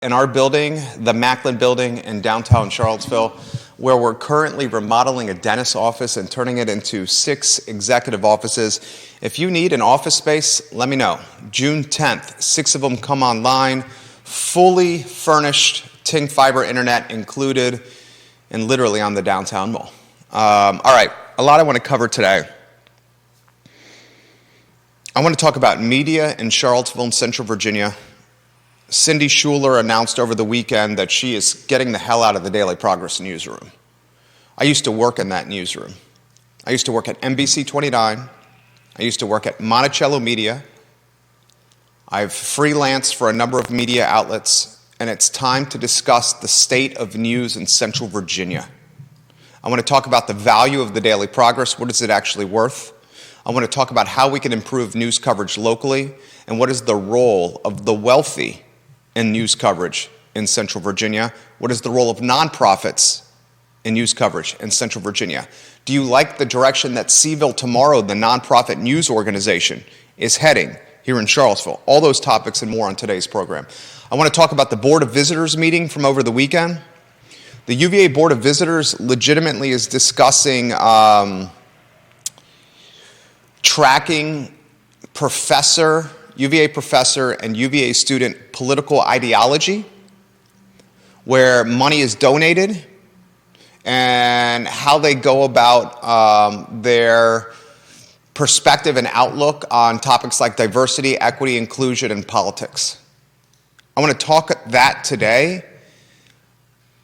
in our building, the Macklin building in downtown Charlottesville, where we're currently remodeling a dentist's office and turning it into 6 executive offices. If you need an office space, let me know. June 10th, 6 of them come online, fully furnished, Ting fiber internet included, and literally on the downtown mall. All right, a lot I want to cover today. I want to talk about media in Charlottesville and Central Virginia. Cindy Schuler announced over the weekend that she is getting the hell out of the Daily Progress newsroom. I used to work in that newsroom. I used to work at NBC 29. I used to work at Monticello Media. I've freelanced for a number of media outlets, and it's time to discuss the state of news in Central Virginia. I want to talk about the value of the Daily Progress. What is it actually worth? I want to talk about how we can improve news coverage locally, and what is the role of the wealthy in news coverage in Central Virginia. What is the role of nonprofits in news coverage in Central Virginia? Do you like the direction that CVille Tomorrow, the nonprofit news organization, is heading here in Charlottesville? All those topics and more on today's program. I want to talk about the Board of Visitors meeting from over the weekend. The UVA Board of Visitors legitimately is discussing tracking UVA professor and UVA student political ideology, where money is donated, and how they go about their perspective and outlook on topics like diversity, equity, inclusion, and politics. I want to talk that today.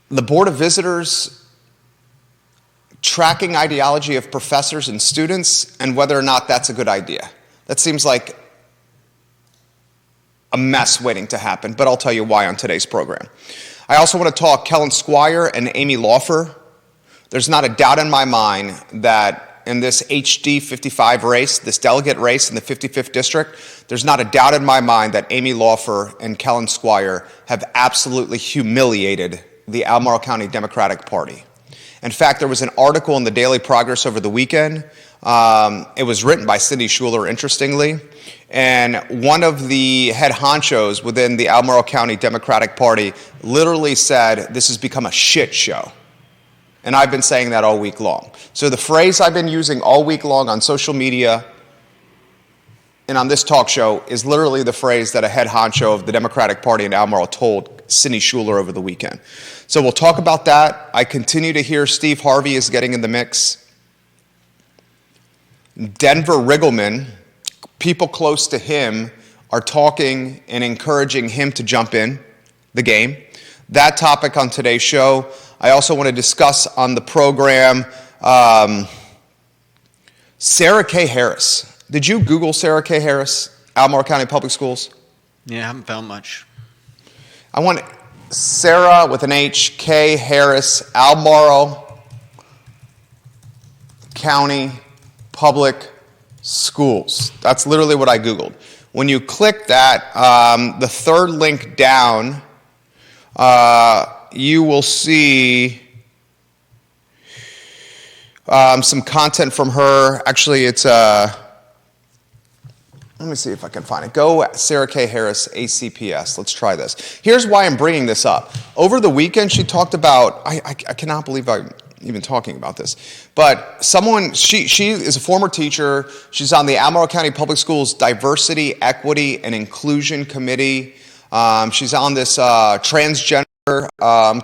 The Board of Visitors tracking ideology of professors and students, and whether or not that's a good idea. That seems like a mess waiting to happen, but I'll tell you why on today's program. I also want to talk Kellen Squire and Amy Laufer. There's not a doubt in my mind that in this HD 55 race, this delegate race in the 55th district, there's not a doubt in my mind that Amy Laufer and Kellen Squire have absolutely humiliated the Albemarle County Democratic Party. In fact, there was an article in the Daily Progress over the weekend. It was written by Cindy Schuler, interestingly, and one of the head honchos within the Albemarle County Democratic Party literally said, "This has become a shit show." And I've been saying that all week long. So the phrase I've been using all week long on social media and on this talk show is literally the phrase that a head honcho of the Democratic Party in Albemarle told Cindy Schuler over the weekend. So we'll talk about that. I continue to hear Steve Harvey is getting in the mix. Denver Riggleman, people close to him, are talking and encouraging him to jump in the game. That topic on today's show. I also want to discuss on the program Sarah K. Harris. Did you Google Sarah K. Harris, Albemarle County Public Schools? Yeah, I haven't found much. I want Sarah with an H, K. Harris, Albemarle County Public Schools. That's literally what I Googled. When you click that, the third link down, you will see some content from her. Actually, it's let me see if I can find it. Go Sarah K. Harris, ACPS. Let's try this. Here's why I'm bringing this up. Over the weekend, she talked about, I cannot believe I'm even talking about this, but she is a former teacher. She's on the Albemarle County Public Schools Diversity, Equity, and Inclusion Committee. She's on this transgender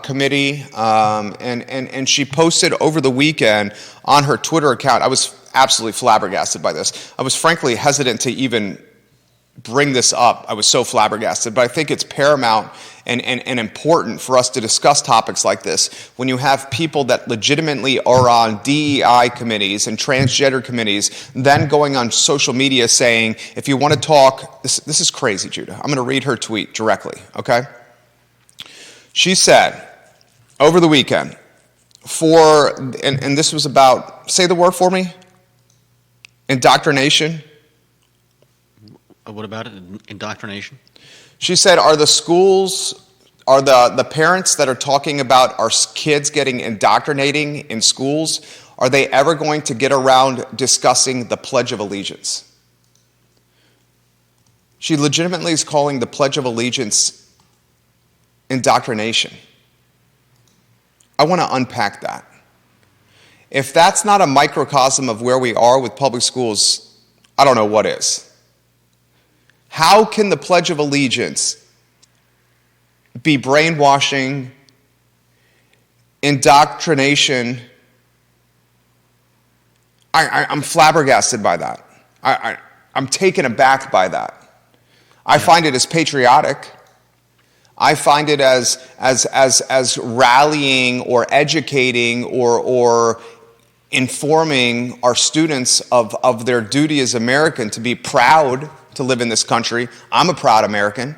committee, and she posted over the weekend on her Twitter account. I was absolutely flabbergasted by this. I was frankly hesitant to even bring this up. I was so flabbergasted, but I think it's paramount and important for us to discuss topics like this. When you have people that legitimately are on DEI committees and transgender committees, then going on social media saying, if you want to talk, this is crazy, Judah. I'm going to read her tweet directly, okay? She said, over the weekend, and this was about, say the word for me, indoctrination. What about it? Indoctrination? She said, are the parents that are talking about our kids getting indoctrinating in schools, are they ever going to get around discussing the Pledge of Allegiance? She legitimately is calling the Pledge of Allegiance indoctrination. I want to unpack that. If that's not a microcosm of where we are with public schools, I don't know what is. How can the Pledge of Allegiance be brainwashing, indoctrination? I'm flabbergasted by that. I'm taken aback by that. I find it as patriotic. I find it as rallying or educating or informing our students of their duty as American to be proud to live in this country. I'm a proud American.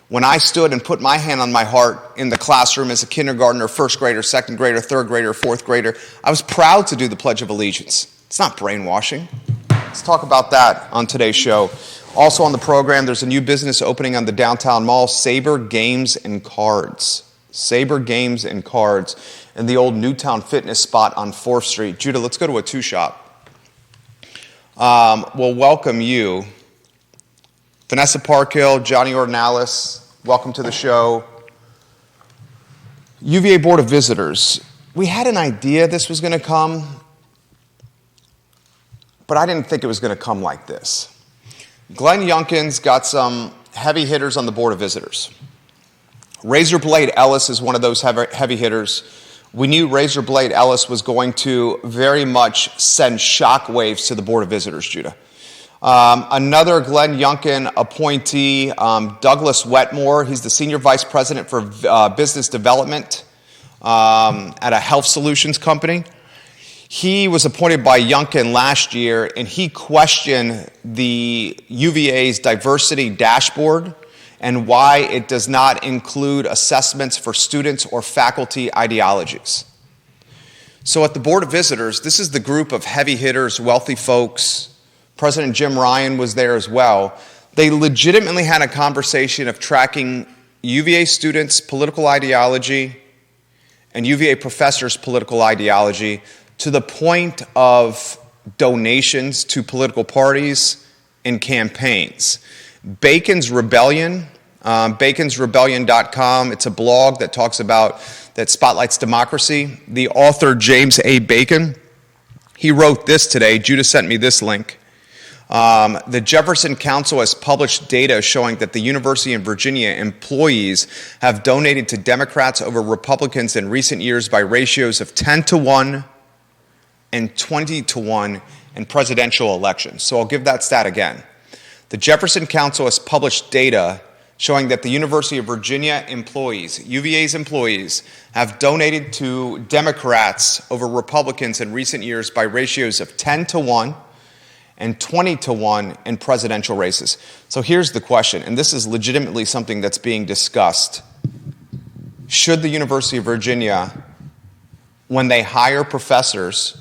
When I stood and put my hand on my heart in the classroom as a kindergartner, first grader, second grader, third grader, fourth grader, I was proud to do the Pledge of Allegiance. It's not brainwashing. Let's talk about that on today's show. Also on the program, there's a new business opening on the downtown mall, Sabre Games and Cards. Sabre Games and Cards in the old Newtown Fitness spot on 4th Street. Judah, let's go to a two-shop. We'll welcome you. Vanessa Parkhill, Johnny Ordinalis, welcome to the show. UVA Board of Visitors. We had an idea this was going to come, but I didn't think it was going to come like this. Glenn Youngkin's got some heavy hitters on the Board of Visitors. Razor Blade Ellis is one of those heavy hitters. We knew Razor Blade Ellis was going to very much send shockwaves to the Board of Visitors, Judah. Another Glenn Youngkin appointee, Douglas Wetmore. He's the Senior Vice President for Business Development at a health solutions company. He was appointed by Youngkin last year, and he questioned the UVA's diversity dashboard and why it does not include assessments for students or faculty ideologies. So at the Board of Visitors, this is the group of heavy hitters, wealthy folks. President Jim Ryan was there as well. They legitimately had a conversation of tracking UVA students' political ideology and UVA professors' political ideology to the point of donations to political parties and campaigns. Bacon's Rebellion, baconsrebellion.com, it's a blog that talks about, that spotlights democracy. The author, James A. Bacon, he wrote this today. Judah sent me this link. The Jefferson Council has published data showing that the University of Virginia employees have donated to Democrats over Republicans in recent years by ratios of 10-1 and 20-1 in presidential elections. So I'll give that stat again. The Jefferson Council has published data showing that the University of Virginia employees, UVA's employees, have donated to Democrats over Republicans in recent years by ratios of 10-1 and 20-1 in presidential races. So here's the question, and this is legitimately something that's being discussed. Should the University of Virginia, when they hire professors,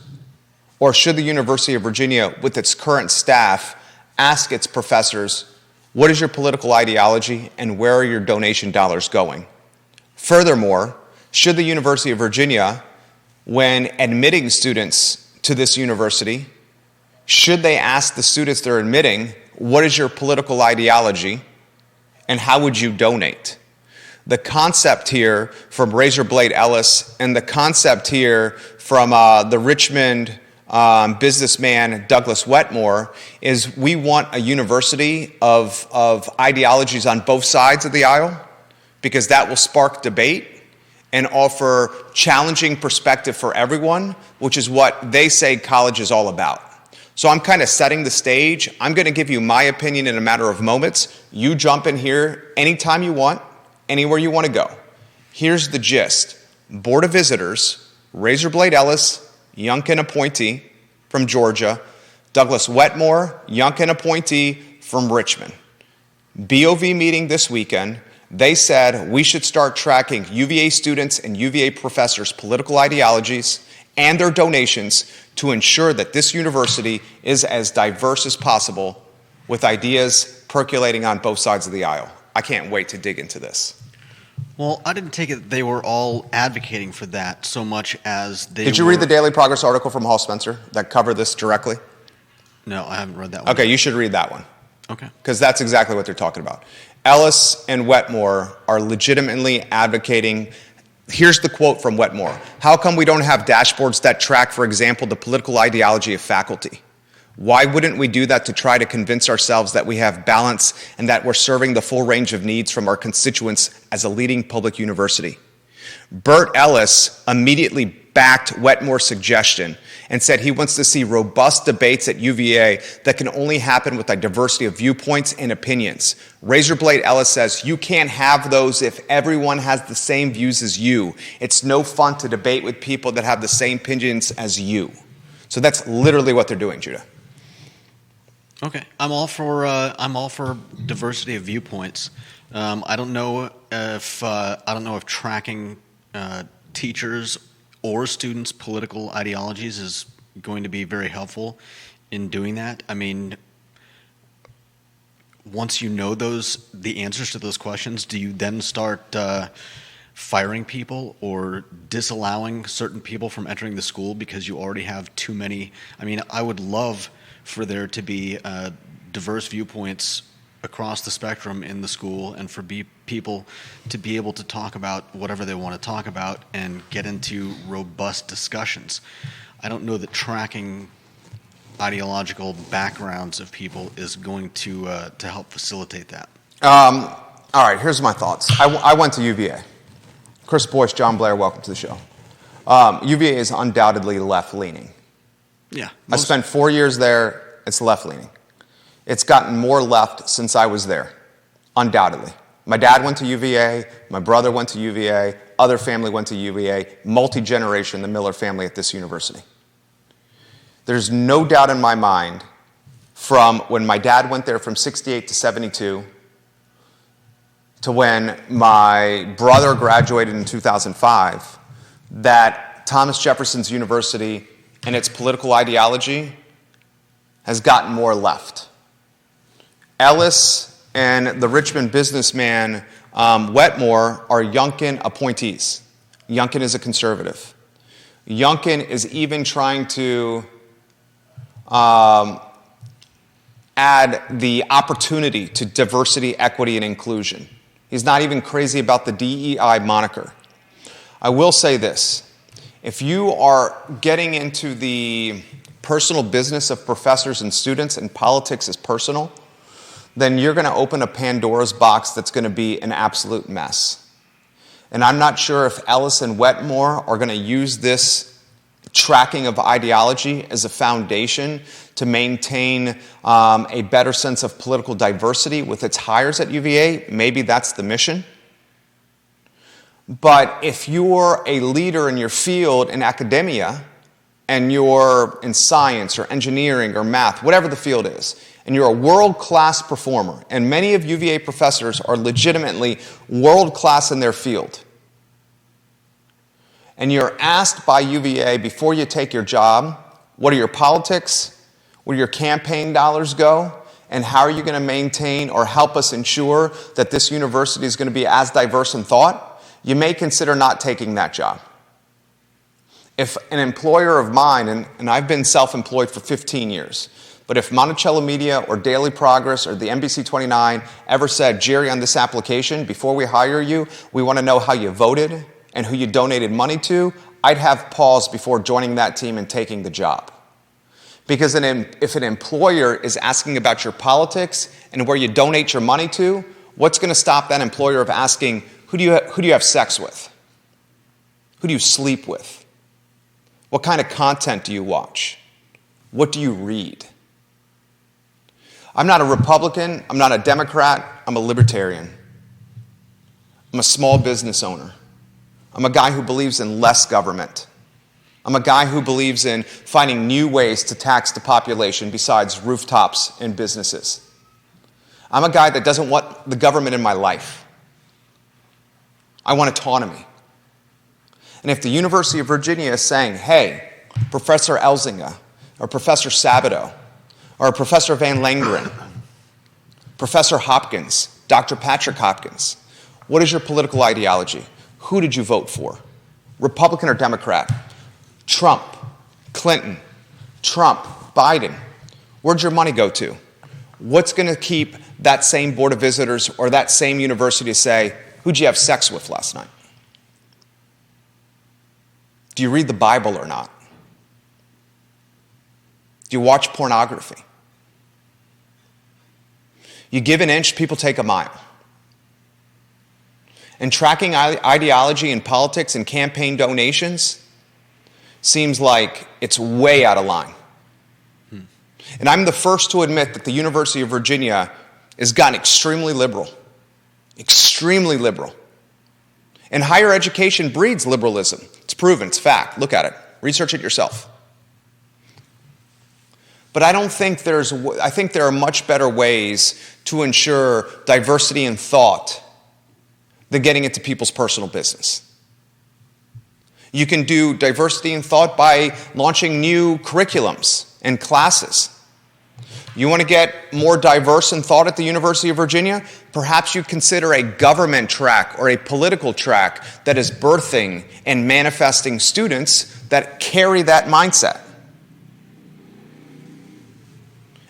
or should the University of Virginia, with its current staff, ask its professors, what is your political ideology and where are your donation dollars going? Furthermore, should the University of Virginia, when admitting students to this university, should they ask the students they're admitting, what is your political ideology and how would you donate? The concept here from Razor Blade Ellis and the concept here from the Richmond businessman Douglas Wetmore is we want a university of ideologies on both sides of the aisle because that will spark debate and offer challenging perspective for everyone, which is what they say college is all about. So I'm kind of setting the stage. I'm going to give you my opinion in a matter of moments. You jump in here anytime you want, anywhere you want to go. Here's the gist. Board of Visitors, Razor Blade Ellis, Youngkin appointee from Georgia, Douglas Wetmore, Youngkin appointee from Richmond. BOV meeting this weekend, they said we should start tracking UVA students and UVA professors' political ideologies and their donations to ensure that this university is as diverse as possible with ideas percolating on both sides of the aisle. I can't wait to dig into this. Well, I didn't take it that they were all advocating for that so much as they Did you read the Daily Progress article from Hall Spencer that covered this directly? No, I haven't read that one. Okay, you should read that one. Okay. Because that's exactly what they're talking about. Ellis and Wetmore are legitimately advocating. Here's the quote from Wetmore. How come we don't have dashboards that track, for example, the political ideology of faculty? Why wouldn't we do that to try to convince ourselves that we have balance and that we're serving the full range of needs from our constituents as a leading public university? Bert Ellis immediately backed Wetmore's suggestion and said he wants to see robust debates at UVA that can only happen with a diversity of viewpoints and opinions. Razorblade Ellis says, you can't have those if everyone has the same views as you. It's no fun to debate with people that have the same opinions as you. So that's literally what they're doing, Judah. Okay, I'm all for diversity of viewpoints. I don't know if tracking teachers or students' political ideologies is going to be very helpful in doing that. I mean, once you know the answers to those questions, do you then start firing people or disallowing certain people from entering the school because you already have too many? I mean, I would love for there to be diverse viewpoints across the spectrum in the school, and for people to be able to talk about whatever they want to talk about and get into robust discussions. I don't know that tracking ideological backgrounds of people is going to help facilitate that. All right, here's my thoughts. I went to UVA. Chris Boyce, John Blair, welcome to the show. UVA is undoubtedly left-leaning. Yeah. I spent 4 years there. It's left-leaning. It's gotten more left since I was there, undoubtedly. My dad went to UVA. My brother went to UVA. Other family went to UVA. Multi-generation, the Miller family at this university. There's no doubt in my mind from when my dad went there from 68 to 72 to when my brother graduated in 2005 that Thomas Jefferson's University and its political ideology has gotten more left. Ellis and the Richmond businessman Wetmore are Youngkin appointees. Youngkin is a conservative. Youngkin is even trying to add the opportunity to diversity, equity, and inclusion. He's not even crazy about the DEI moniker. I will say this. If you are getting into the personal business of professors and students and politics is personal, then you're going to open a Pandora's box that's going to be an absolute mess. And I'm not sure if Ellis and Wetmore are going to use this tracking of ideology as a foundation to maintain a better sense of political diversity with its hires at UVA. Maybe that's the mission. But if you're a leader in your field in academia, and you're in science or engineering or math, whatever the field is, and you're a world-class performer, and many of UVA professors are legitimately world-class in their field, and you're asked by UVA before you take your job, what are your politics, where do your campaign dollars go, and how are you going to maintain or help us ensure that this university is going to be as diverse in thought, you may consider not taking that job. If an employer of mine, and I've been self-employed for 15 years, but if Monticello Media or Daily Progress or the NBC 29 ever said, Jerry, on this application, before we hire you, we want to know how you voted and who you donated money to, I'd have pause before joining that team and taking the job. Because if an employer is asking about your politics and where you donate your money to, what's going to stop that employer of asking, who do you have sex with? Who do you sleep with? What kind of content do you watch? What do you read? I'm not a Republican. I'm not a Democrat. I'm a libertarian. I'm a small business owner. I'm a guy who believes in less government. I'm a guy who believes in finding new ways to tax the population besides rooftops and businesses. I'm a guy that doesn't want the government in my life. I want autonomy. And if the University of Virginia is saying, hey, Professor Elzinga, or Professor Sabato, or Professor Van Langren, Professor Hopkins, Dr. Patrick Hopkins, what is your political ideology? Who did you vote for? Republican or Democrat? Trump, Clinton, Trump, Biden. Where'd your money go to? What's going to keep that same board of visitors or that same university to say, who'd you have sex with last night? Do you read the Bible or not? Do you watch pornography? You give an inch, people take a mile. And tracking ideology in politics and campaign donations seems like it's way out of line. And I'm the first to admit that the University of Virginia has gotten extremely liberal. Extremely liberal. And higher education breeds liberalism. It's proven, it's fact. Look at it. Research it yourself. But I think there are much better ways to ensure diversity in thought than getting into people's personal business. You can do diversity in thought by launching new curriculums and classes. You want to get more diverse in thought at the University of Virginia? Perhaps you consider a government track or a political track that is birthing and manifesting students that carry that mindset.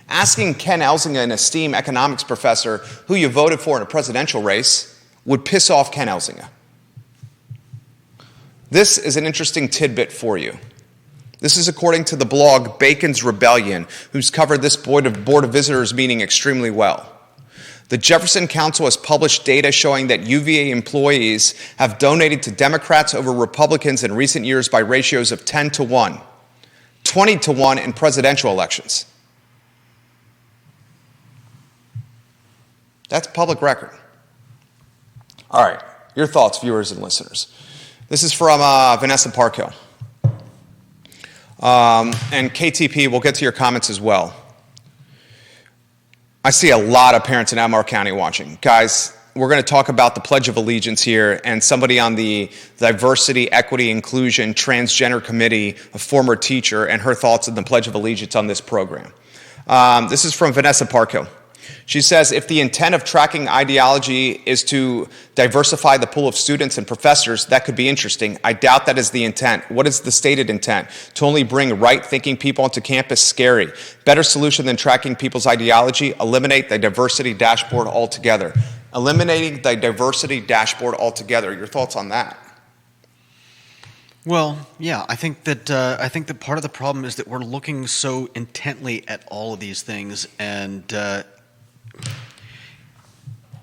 Asking Ken Elzinga, an esteemed economics professor, who you voted for in a presidential race would piss off Ken Elzinga. This is an interesting tidbit for you. This is according to the blog Bacon's Rebellion, who's covered this board of visitors meeting extremely well. The Jefferson Council has published data showing that UVA employees have donated to Democrats over Republicans in recent years by ratios of 10 to 1, 20 to 1 in presidential elections. That's public record. All right, your thoughts, viewers and listeners. This is from Vanessa Parkhill. And KTP, we'll get to your comments as well. I see a lot of parents in Albemarle County watching. Guys, we're going to talk about the Pledge of Allegiance here, and somebody on the Diversity, Equity, Inclusion, Transgender Committee, a former teacher, and her thoughts on the Pledge of Allegiance on this program. This is from Vanessa Parkhill. She says, if the intent of tracking ideology is to diversify the pool of students and professors, that could be interesting. I doubt that is the intent. What is the stated intent? To only bring right-thinking people onto campus? Scary. Better solution than tracking people's ideology? Eliminate the diversity dashboard altogether. Eliminating the diversity dashboard altogether. Your thoughts on that? Well, yeah, I think that part of the problem is that we're looking so intently at all of these things, and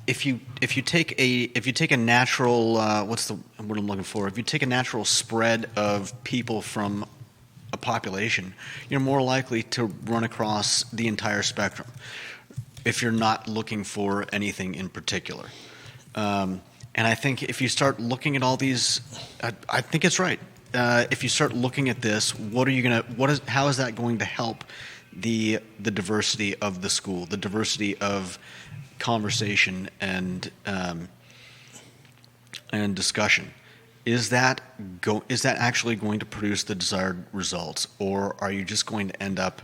if you take a natural what's the word I'm looking for? If you take a natural spread of people from a population, you're more likely to run across the entire spectrum if you're not looking for anything in particular. And I think if you start looking at all these, I think it's right. If you start looking at this, how is that going to help the diversity of the school, the diversity of conversation and discussion? Is that actually going to produce the desired results, or are you just going to end up,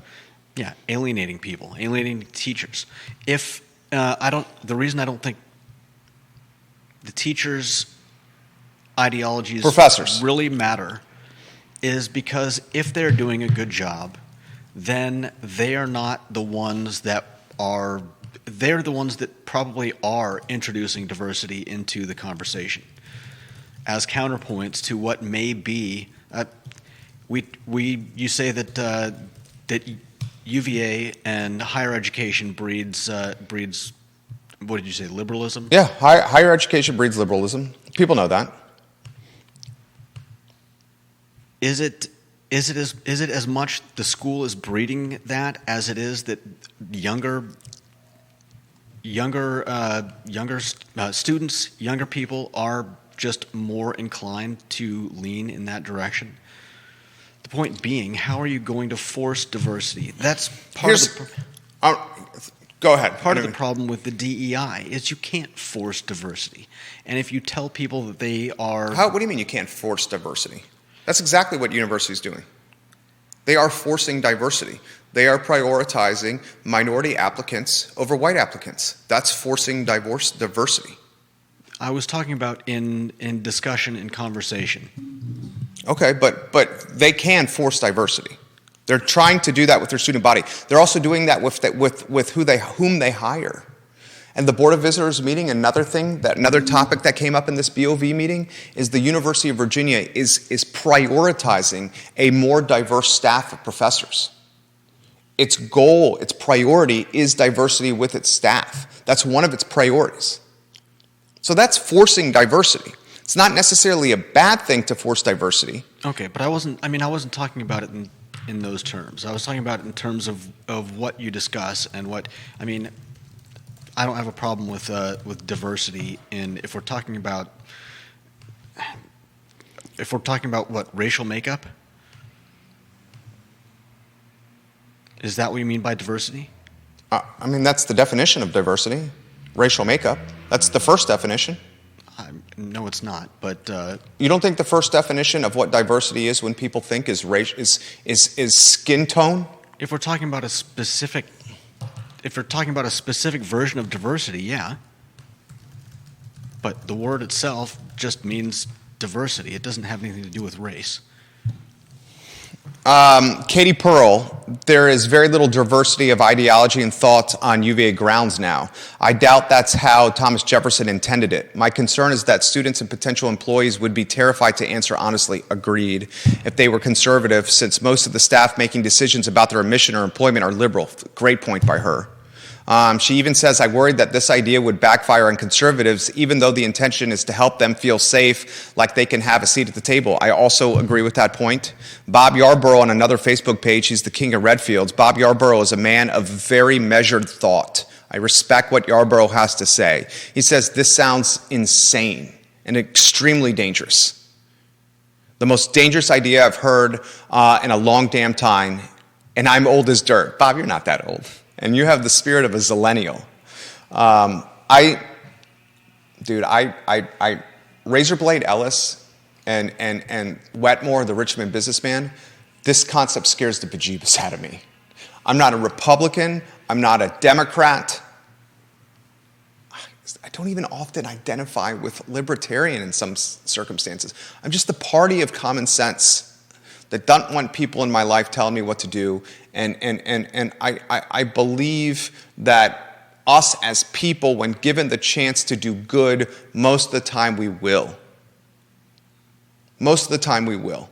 alienating people, alienating teachers? The reason I don't think the teachers' ideologies professors really matter is because if they're doing a good job, then they are not the ones that are. They're the ones that probably are introducing diversity into the conversation as counterpoints to what may be. You say that UVA and higher education breeds. What did you say? Liberalism? Yeah, higher education breeds liberalism. People know that. Is it as much the school is breeding that as it is that younger students, younger people are just more inclined to lean in that direction? The point being, how are you going to force diversity? That's part of the go ahead. Part of the problem with the DEI is you can't force diversity. And if you tell people that they are... What do you mean you can't force diversity? That's exactly what university is doing. They are forcing diversity. They are prioritizing minority applicants over white applicants. That's forcing diversity. I was talking about in discussion and conversation. Okay, but they can force diversity. They're trying to do that with their student body. They're also doing that with whom they hire. And the Board of Visitors meeting, another topic that came up in this BOV meeting is the University of Virginia is prioritizing a more diverse staff of professors. Its goal, its priority is diversity with its staff. That's one of its priorities. So that's forcing diversity. It's not necessarily a bad thing to force diversity. Okay, but I wasn't talking about it in those terms. I was talking about it in terms of what you discuss and what, I don't have a problem with diversity if we're talking about what, racial makeup? Is that what you mean by diversity? That's the definition of diversity, racial makeup. That's the first definition. No, it's not. But you don't think the first definition of what diversity is when people think is skin tone? If we're talking about a specific version of diversity, yeah. But the word itself just means diversity. It doesn't have anything to do with race. Katie Pearl, there is very little diversity of ideology and thought on UVA grounds now. I doubt that's how Thomas Jefferson intended it. My concern is that students and potential employees would be terrified to answer honestly, agreed, if they were conservative, since most of the staff making decisions about their admission or employment are liberal. Great point by her. She even says, I worried that this idea would backfire on conservatives, even though the intention is to help them feel safe, like they can have a seat at the table. I also agree with that point. Bob Yarborough on another Facebook page, he's the king of Redfields. Bob Yarborough is a man of very measured thought. I respect what Yarborough has to say. He says, this sounds insane and extremely dangerous. The most dangerous idea I've heard in a long damn time, and I'm old as dirt. Bob, you're not that old. And you have the spirit of a zillennial. Razorblade Ellis and Wetmore, the Richmond businessman, this concept scares the bejeebus out of me. I'm not a Republican. I'm not a Democrat. I don't even often identify with libertarian in some circumstances. I'm just the party of common sense that don't want people in my life telling me what to do. And I believe that us as people, when given the chance to do good, most of the time we will. Most of the time we will.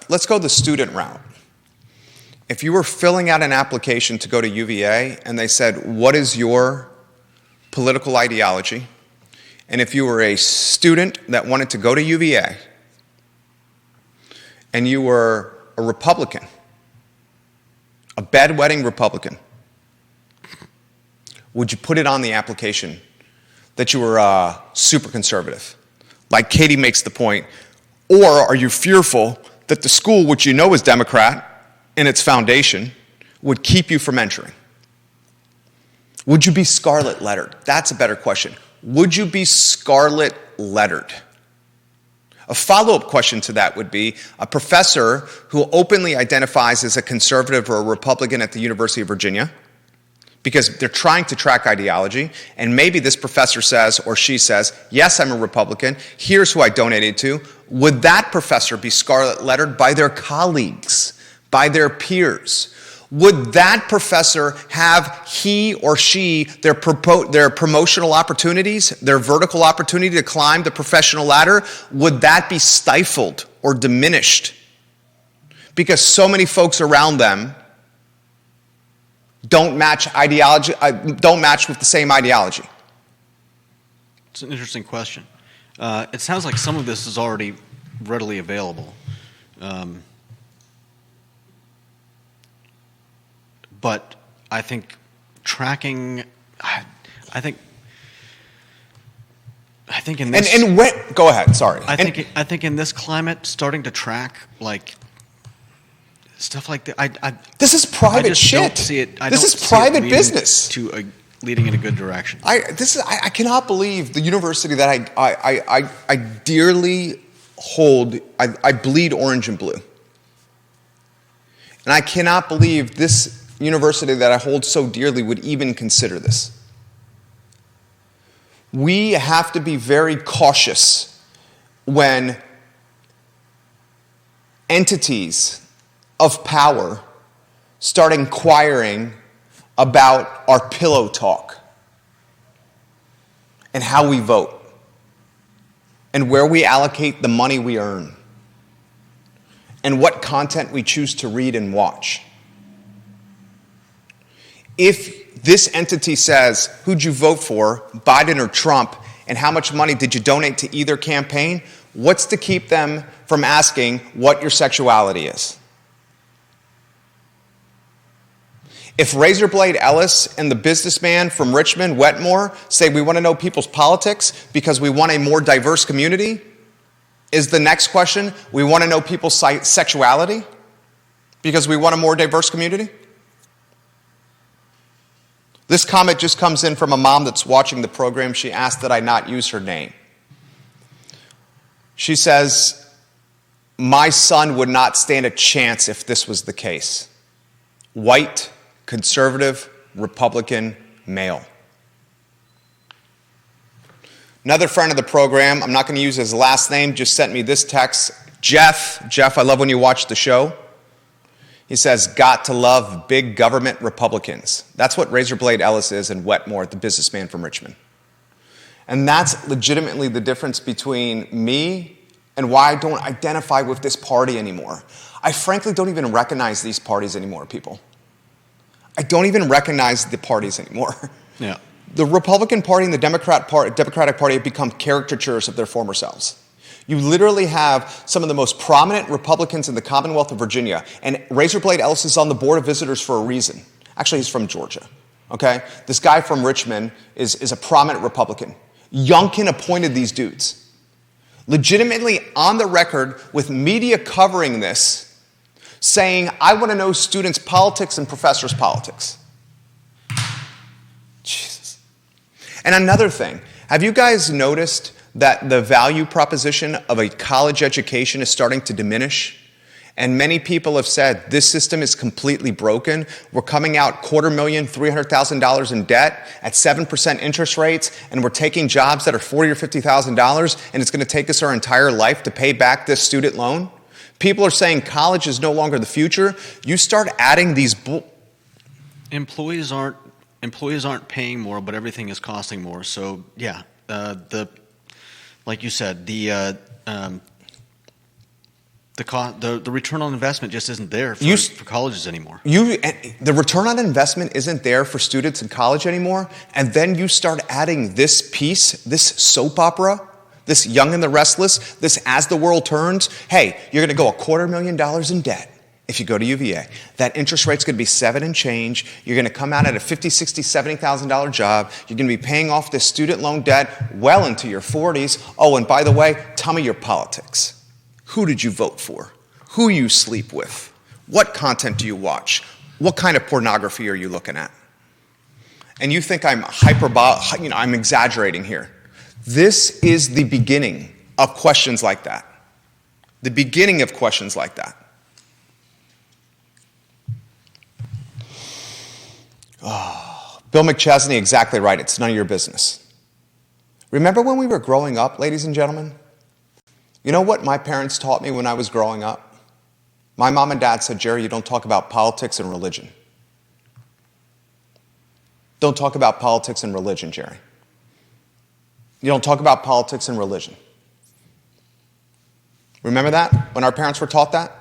Let's go the student route. If you were filling out an application to go to UVA and they said, what is your political ideology? And if you were a student that wanted to go to UVA and you were a Republican, a bedwetting Republican, would you put it on the application that you were super conservative? Like Katie makes the point. Or are you fearful that the school, which you know is Democrat in its foundation, would keep you from entering? Would you be scarlet lettered? That's a better question. Would you be scarlet lettered? A follow-up question to that would be a professor who openly identifies as a conservative or a Republican at the University of Virginia, because they're trying to track ideology, and maybe this professor says or she says, yes, I'm a Republican, here's who I donated to. Would that professor be scarlet lettered by their colleagues, by their peers? Would that professor have he or she, their promotional opportunities, their vertical opportunity to climb the professional ladder, would that be stifled or diminished? Because so many folks around them don't match with the same ideology. It's an interesting question. It sounds like some of this is already readily available. But I think tracking, I think in this... go ahead, sorry. I think in this climate, starting to track, like, stuff like that, this is private shit. Don't see it. This is private business. Leading in a good direction. I cannot believe the university that I dearly hold. I bleed orange and blue, and I cannot believe this university that I hold so dearly would even consider this. We have to be very cautious when entities of power start inquiring about our pillow talk and how we vote and where we allocate the money we earn and what content we choose to read and watch. If this entity says, who'd you vote for, Biden or Trump, and how much money did you donate to either campaign, what's to keep them from asking what your sexuality is? If Razorblade Ellis and the businessman from Richmond, Wetmore, say we want to know people's politics because we want a more diverse community, is the next question, we want to know people's sexuality because we want a more diverse community? This comment just comes in from a mom that's watching the program. She asked that I not use her name. She says, my son would not stand a chance if this was the case. White, conservative, Republican, male. Another friend of the program, I'm not going to use his last name, just sent me this text. Jeff, I love when you watch the show. He says, got to love big government Republicans. That's what Razorblade Ellis is and Wetmore, the businessman from Richmond. And that's legitimately the difference between me and why I don't identify with this party anymore. I frankly don't even recognize these parties anymore, people. I don't even recognize the parties anymore. Yeah. The Republican Party and the Democratic Party have become caricatures of their former selves. You literally have some of the most prominent Republicans in the Commonwealth of Virginia, and Razorblade Ellis is on the Board of Visitors for a reason. Actually, he's from Georgia, okay? This guy from Richmond is a prominent Republican. Youngkin appointed these dudes. Legitimately on the record with media covering this, saying, I want to know students' politics and professors' politics. Jesus. And another thing, have you guys noticed that the value proposition of a college education is starting to diminish? And many people have said, this system is completely broken. We're coming out $250,000, $300,000 in debt at 7% interest rates, and we're taking jobs that are $40,000 or $50,000, and it's going to take us our entire life to pay back this student loan. People are saying college is no longer the future. You start adding these employees aren't paying more, but everything is costing more. So yeah, like you said, the return on investment just isn't there for colleges anymore. The return on investment isn't there for students in college anymore, and then you start adding this piece, this soap opera, this Young and the Restless, this As the World Turns. Hey, you're going to go $250,000 in debt if you go to UVA. That interest rate's going to be 7 and change. You're going to come out at a $50,000, $60,000, $70,000 job. You're going to be paying off this student loan debt well into your 40s. Oh, and by the way, tell me your politics. Who did you vote for? Who you sleep with? What content do you watch? What kind of pornography are you looking at? And you think I'm I'm exaggerating here. This is the beginning of questions like that. The beginning of questions like that. Oh, Bill McChesney, exactly right. It's none of your business. Remember when we were growing up, ladies and gentlemen? You know what my parents taught me when I was growing up? My mom and dad said, Jerry, you don't talk about politics and religion. Don't talk about politics and religion, Jerry. You don't talk about politics and religion. Remember that when our parents were taught that?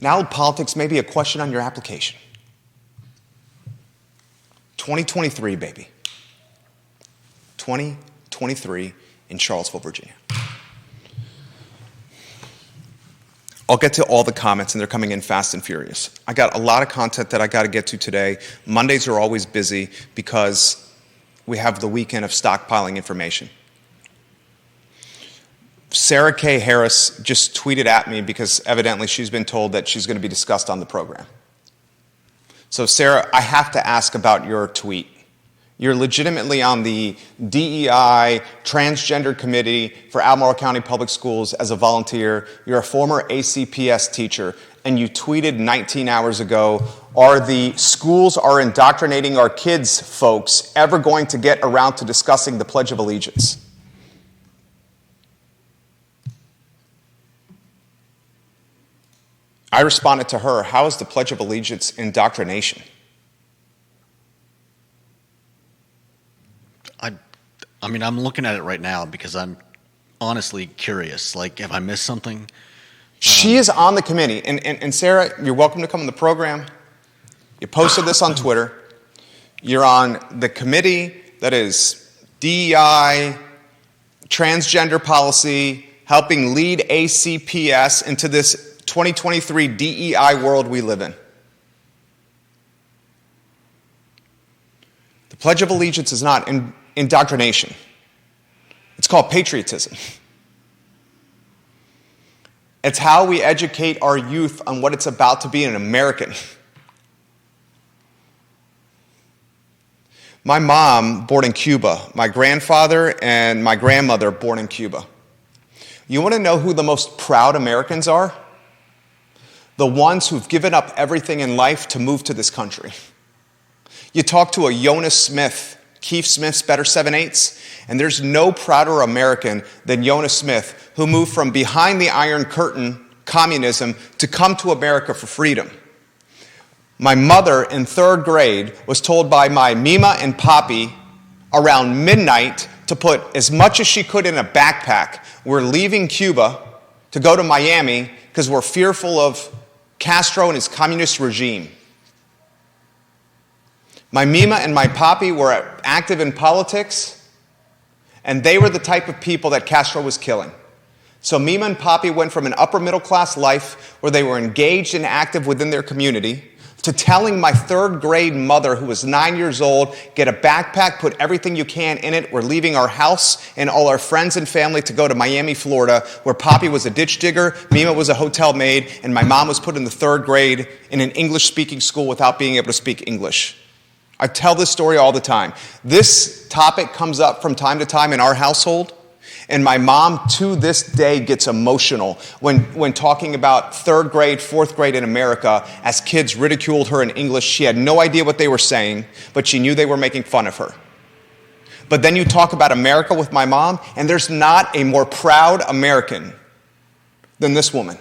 Now politics may be a question on your application. 2023, baby. 2023 in Charlottesville, Virginia. I'll get to all the comments, and they're coming in fast and furious. I got a lot of content that I got to get to today. Mondays are always busy because we have the weekend of stockpiling information. Sarah K. Harris just tweeted at me because evidently she's been told that she's going to be discussed on the program. So Sarah, I have to ask about your tweet. You're legitimately on the DEI Transgender Committee for Albemarle County Public Schools as a volunteer. You're a former ACPS teacher, and you tweeted 19 hours ago, are the schools are indoctrinating our kids, folks, ever going to get around to discussing the Pledge of Allegiance? I responded to her, how is the Pledge of Allegiance indoctrination? I mean, I'm looking at it right now because I'm honestly curious. Like, have I missed something? She is on the committee. And Sarah, you're welcome to come on the program. You posted this on Twitter. You're on the committee that is DEI, transgender policy, helping lead ACPS into this 2023 DEI world we live in. The Pledge of Allegiance is not indoctrination. It's called patriotism. It's how we educate our youth on what it's about to be an American. My mom, born in Cuba. My grandfather and my grandmother, born in Cuba. You want to know who the most proud Americans are? The ones who've given up everything in life to move to this country. You talk to a Jonas Smith, Keith Smith's Better 7/8, and there's no prouder American than Jonas Smith, who moved from behind the Iron Curtain, communism, to come to America for freedom. My mother in 3rd grade was told by my Mima and Poppy around midnight to put as much as she could in a backpack. We're leaving Cuba to go to Miami because we're fearful of Castro and his communist regime. My Mima and my Poppy were active in politics, and they were the type of people that Castro was killing. So Mima and Poppy went from an upper middle class life where they were engaged and active within their community to telling my 3rd grade mother, who was 9 years old, get a backpack, put everything you can in it. We're leaving our house and all our friends and family to go to Miami, Florida, where Poppy was a ditch digger, Mima was a hotel maid, and my mom was put in the 3rd grade in an English-speaking school without being able to speak English. I tell this story all the time. This topic comes up from time to time in our household, and my mom to this day gets emotional when talking about 3rd grade, 4th grade in America as kids ridiculed her in English. She had no idea what they were saying, but she knew they were making fun of her. But then you talk about America with my mom, and there's not a more proud American than this woman,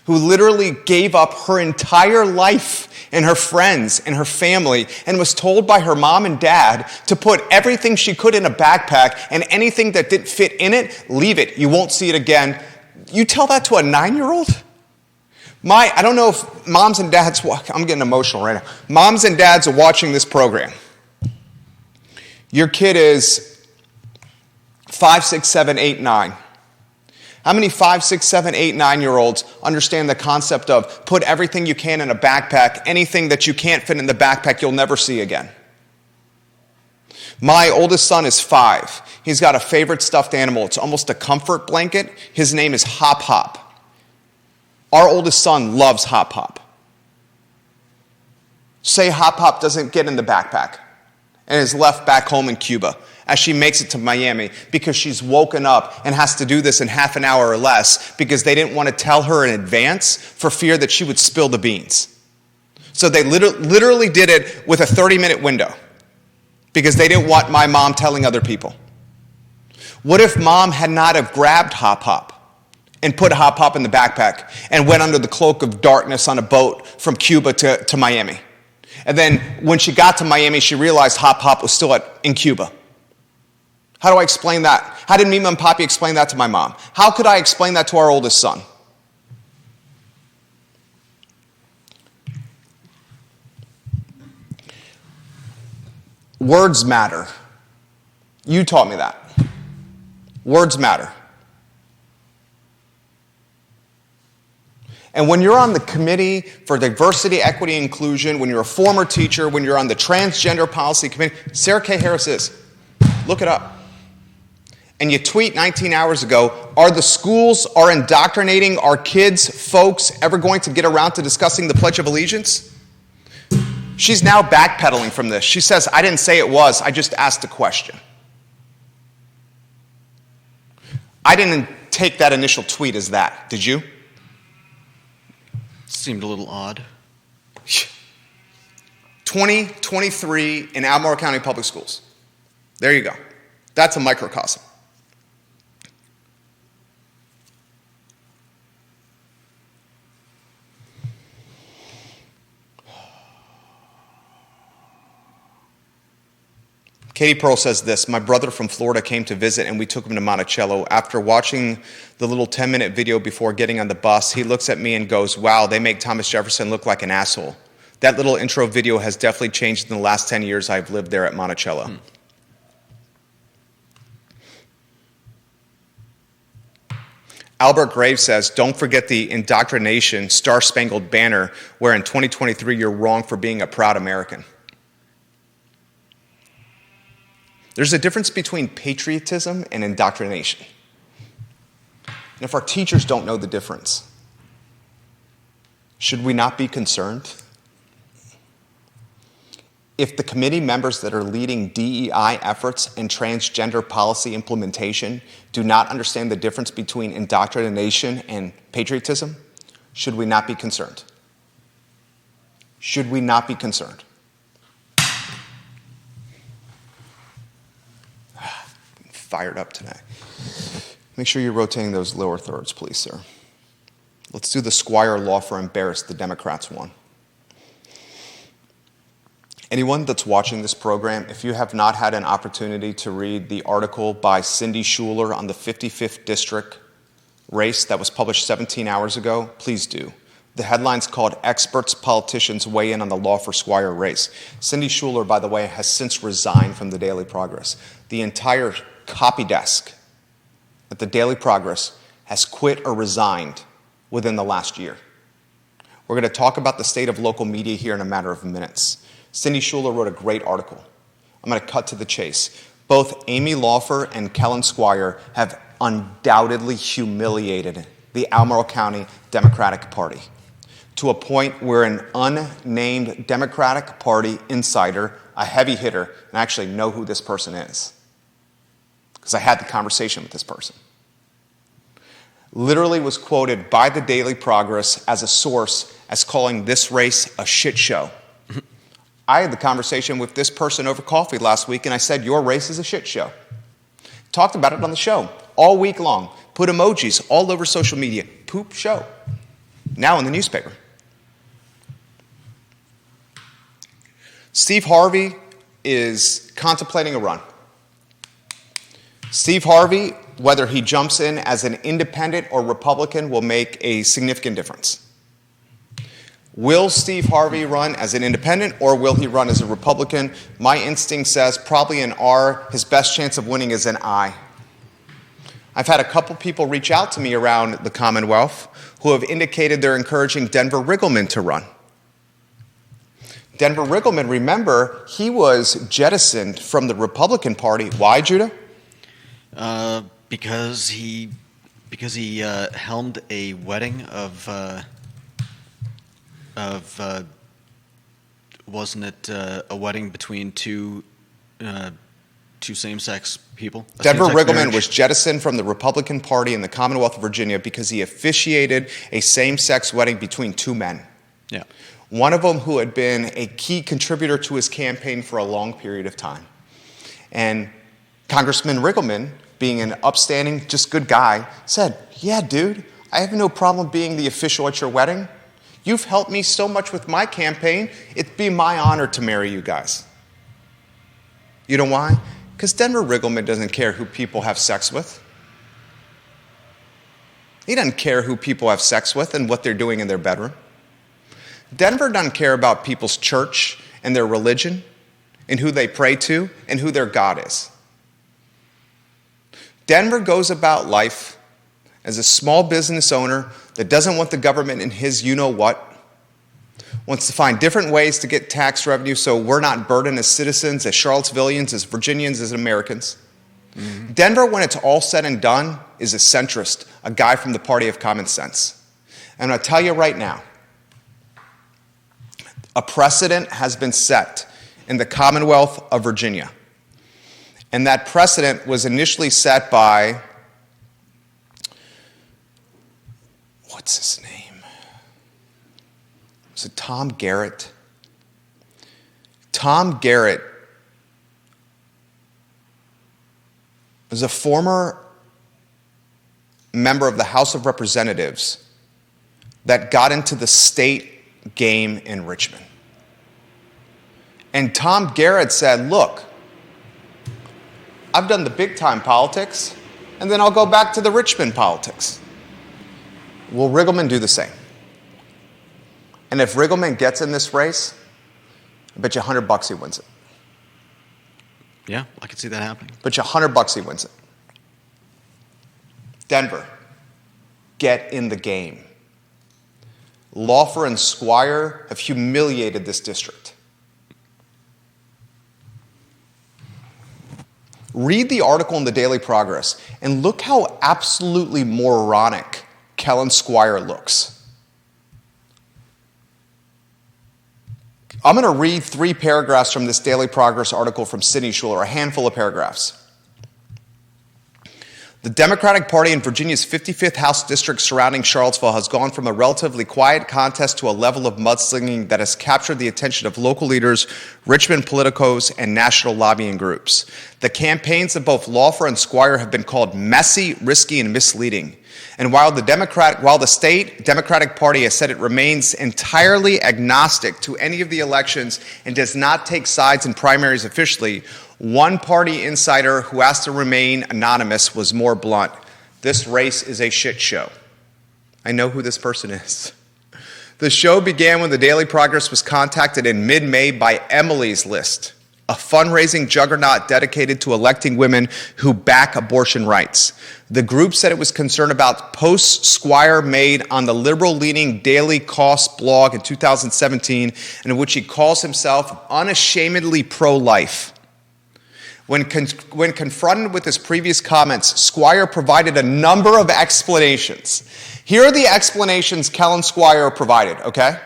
who literally gave up her entire life and her friends and her family and was told by her mom and dad to put everything she could in a backpack, and anything that didn't fit in it, leave it. You won't see it again. You tell that to a 9-year-old? I don't know if moms and dads, I'm getting emotional right now. Moms and dads are watching this program. Your kid is 5, 6, 7, 8, 9. How many 5, 6, 7, 8, 9-year-olds understand the concept of put everything you can in a backpack, anything that you can't fit in the backpack you'll never see again? My oldest son is 5. He's got a favorite stuffed animal. It's almost a comfort blanket. His name is Hop Hop. Our oldest son loves Hop Hop. Say Hop Hop doesn't get in the backpack and is left back home in Cuba as she makes it to Miami because she's woken up and has to do this in half an hour or less because they didn't want to tell her in advance for fear that she would spill the beans. So they literally did it with a 30-minute window because they didn't want my mom telling other people. What if mom had not have grabbed Hop Hop and put Hop Hop in the backpack and went under the cloak of darkness on a boat from Cuba to Miami? And then when she got to Miami, she realized Hop Hop was still in Cuba. How do I explain that? How did Mima and Poppy explain that to my mom? How could I explain that to our oldest son? Words matter. You taught me that. Words matter. And when you're on the Committee for Diversity, Equity, and Inclusion, when you're a former teacher, when you're on the Transgender Policy Committee, Sarah K. Harris is. Look it up. And you tweet 19 hours ago, are the schools are indoctrinating our kids, folks, ever going to get around to discussing the Pledge of Allegiance? She's now backpedaling from this. She says, I didn't say it was, I just asked a question. I didn't take that initial tweet as that, did you? Seemed a little odd. 2023 in Albemarle County Public Schools. There you go. That's a microcosm. Katie Pearl says this: my brother from Florida came to visit and we took him to Monticello. After watching the little 10-minute video before getting on the bus, he looks at me and goes, wow, they make Thomas Jefferson look like an asshole. That little intro video has definitely changed in the last 10 years I've lived there at Monticello. Albert Graves says, don't forget the Indoctrination Star-Spangled Banner, where in 2023 you're wrong for being a proud American. There's a difference between patriotism and indoctrination. And if our teachers don't know the difference, should we not be concerned? If the committee members that are leading DEI efforts and transgender policy implementation do not understand the difference between indoctrination and patriotism, should we not be concerned? Should we not be concerned? Fired up today. Make sure you're rotating those lower thirds, please, sir. Let's do the Squire Laufer embarrassed the Democrats one. Anyone that's watching this program, if you have not had an opportunity to read the article by Cindy Schuler on the 55th District race that was published 17 hours ago, please do. The headline's called Experts Politicians Weigh In on the Laufer-Squire Race. Cindy Schuler, by the way, has since resigned from the Daily Progress. The entire copy desk at the Daily Progress has quit or resigned within the last year. We're going to talk about the state of local media here in a matter of minutes. Cindy Schuler wrote a great article. I'm going to cut to the chase. Both Amy Laufer and Kellen Squire have undoubtedly humiliated the Albemarle County Democratic Party to a point where an unnamed Democratic Party insider, a heavy hitter, and I actually know who this person is because I had the conversation with this person, literally was quoted by the Daily Progress as a source as calling this race a shit show. I had the conversation with this person over coffee last week, and I said, your race is a shit show. Talked about it on the show all week long. Put emojis all over social media. Poop show. Now in the newspaper. Steve Harvey is contemplating a run. Steve Harvey, whether he jumps in as an independent or Republican, will make a significant difference. Will Steve Harvey run as an independent or will he run as a Republican? My instinct says probably an R. His best chance of winning is an I. I've had a couple people reach out to me around the Commonwealth who have indicated they're encouraging Denver Riggleman to run. Denver Riggleman, remember, he was jettisoned from the Republican Party. Why, Judah? Because he helmed a wedding of wasn't it a wedding between two same-sex people? Denver Riggleman was jettisoned from the Republican Party in the Commonwealth of Virginia because he officiated a same-sex wedding between two men. Yeah. One of them who had been a key contributor to his campaign for a long period of time. And Congressman Riggleman, being an upstanding, just good guy, said, yeah, dude, I have no problem being the official at your wedding. You've helped me so much with my campaign, it'd be my honor to marry you guys. You know why? Because Denver Riggleman doesn't care who people have sex with. He doesn't care who people have sex with and what they're doing in their bedroom. Denver doesn't care about people's church and their religion and who they pray to and who their God is. Denver goes about life as a small business owner that doesn't want the government in his you-know-what, wants to find different ways to get tax revenue so we're not burdened as citizens, as Charlottesvillians, as Virginians, as Americans. Mm-hmm. Denver, when it's all said and done, is a centrist, a guy from the party of common sense. And I'm going to tell you right now, a precedent has been set in the Commonwealth of Virginia. And that precedent was initially set by, what's his name? Was it Tom Garrett? Tom Garrett was a former member of the House of Representatives that got into the state game in Richmond. And Tom Garrett said, look, I've done the big time politics, and then I'll go back to the Richmond politics. Will Riggleman do the same? And if Riggleman gets in this race, I bet you $100 he wins it. Yeah, I can see that happening. Bet you $100 he wins it. Denver, get in the game. Laufer and Squire have humiliated this district. Read the article in the Daily Progress and look how absolutely moronic Kellen Squire looks. I'm going to read 3 paragraphs from this Daily Progress article from Sidney Schuler, a handful of paragraphs. The Democratic Party in Virginia's 55th House district surrounding Charlottesville has gone from a relatively quiet contest to a level of mudslinging that has captured the attention of local leaders, Richmond politicos, and national lobbying groups. The campaigns of both Laufer and Squire have been called messy, risky, and misleading. And while the state Democratic Party has said it remains entirely agnostic to any of the elections and does not take sides in primaries officially, one party insider who asked to remain anonymous was more blunt. This race is a shit show. I know who this person is. The show began when the Daily Progress was contacted in mid-May by Emily's List, a fundraising juggernaut dedicated to electing women who back abortion rights. The group said it was concerned about posts Squire made on the liberal-leaning Daily Cost blog in 2017, in which he calls himself unashamedly pro-life. When confronted with his previous comments, Squire provided a number of explanations. Here are the explanations Kellen Squire provided, okay?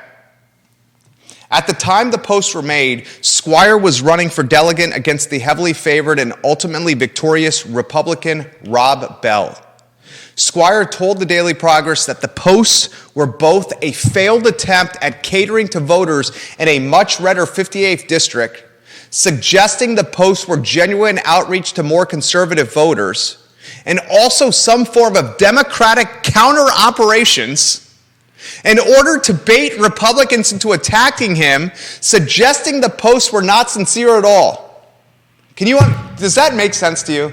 At the time the posts were made, Squire was running for delegate against the heavily favored and ultimately victorious Republican Rob Bell. Squire told the Daily Progress that the posts were both a failed attempt at catering to voters in a much redder 58th district, suggesting the posts were genuine outreach to more conservative voters, and also some form of Democratic counter-operations in order to bait Republicans into attacking him, suggesting the posts were not sincere at all. Does that make sense to you?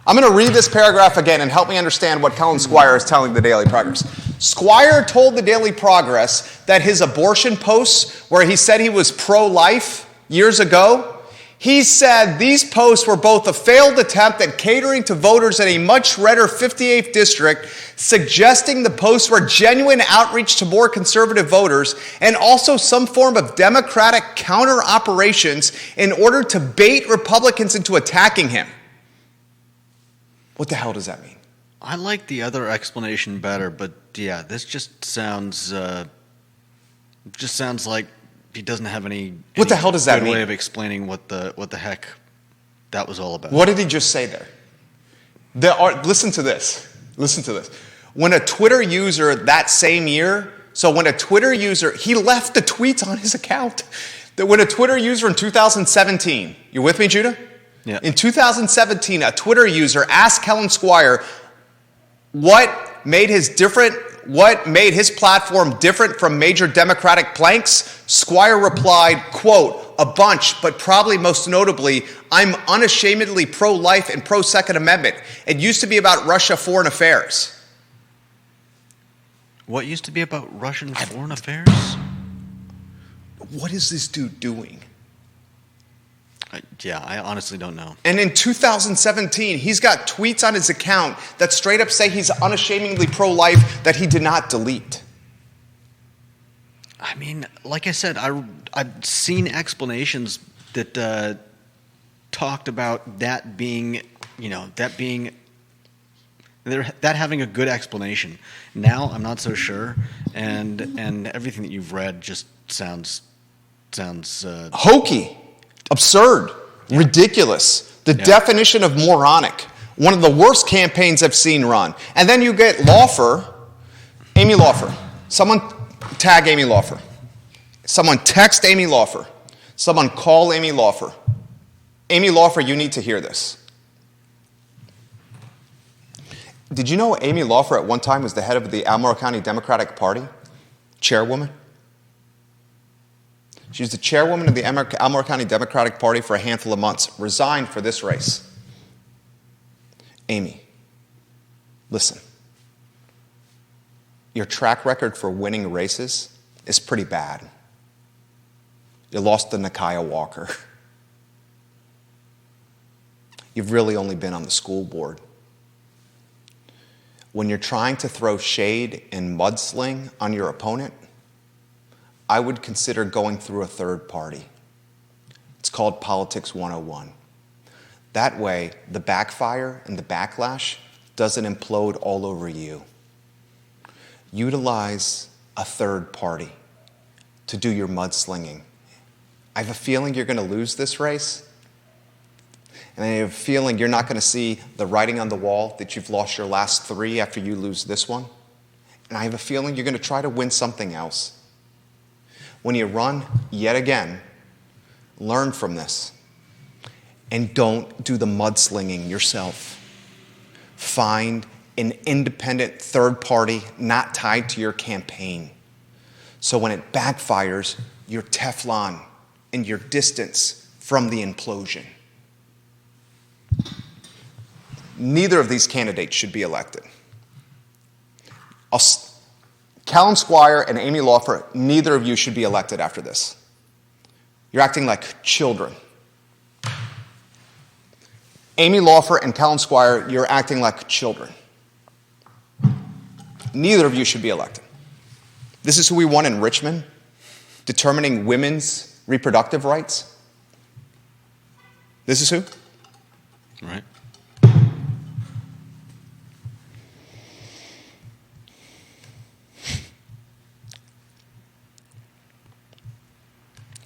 I'm going to read this paragraph again and help me understand what Kellen Squire is telling the Daily Progress. Squire told the Daily Progress that his abortion posts, where he said he was pro-life years ago, he said these posts were both a failed attempt at catering to voters in a much redder 58th district, suggesting the posts were genuine outreach to more conservative voters, and also some form of Democratic counter-operations in order to bait Republicans into attacking him. What the hell does that mean? I like the other explanation better, but yeah, this just sounds like he doesn't have any what the hell does that mean? Way of explaining what the heck that was all about. What did he just say there? Listen to this. Listen to this. When a Twitter user that same year, he left the tweets on his account. That when a Twitter user in 2017, you with me, Judah? Yeah. In 2017, a Twitter user asked Kellen Squire what made his platform different from major Democratic planks. Squire replied, quote, "A bunch, but probably most notably, I'm unashamedly pro-life and pro-Second Amendment. It used to be about Russia foreign affairs." What used to be about Russian foreign affairs? What is this dude doing? I honestly don't know. And in 2017, he's got tweets on his account that straight up say he's unashamedly pro-life that he did not delete. I mean, like I said, I've seen explanations that talked about that having a good explanation. Now I'm not so sure, and everything that you've read just sounds hokey. Absurd, ridiculous, the definition of moronic, one of the worst campaigns I've seen run. And then you get Laufer, Amy Laufer. Someone tag Amy Laufer. Someone text Amy Laufer. Someone call Amy Laufer. Amy Laufer, you need to hear this. Did you know Amy Laufer at one time was the head of the Albemarle County Democratic Party? Chairwoman? She was the chairwoman of the Albemarle County Democratic Party for a handful of months, resigned for this race. Amy, listen. Your track record for winning races is pretty bad. You lost to Nakia Walker. You've really only been on the school board. When you're trying to throw shade and mudsling on your opponent, I would consider going through a third party. It's called Politics 101. That way, the backfire and the backlash doesn't implode all over you. Utilize a third party to do your mudslinging. I have a feeling you're going to lose this race. And I have a feeling you're not going to see the writing on the wall that you've lost your last 3 after you lose this one. And I have a feeling you're going to try to win something else. When you run yet again, learn from this. And don't do the mudslinging yourself. Find an independent third party not tied to your campaign. So when it backfires, you're Teflon and you're distance from the implosion. Neither of these candidates should be elected. Callan Squire and Amy Laufer, neither of you should be elected after this. You're acting like children. Amy Laufer and Callan Squire, you're acting like children. Neither of you should be elected. This is who we won in Richmond, determining women's reproductive rights. This is who? Right.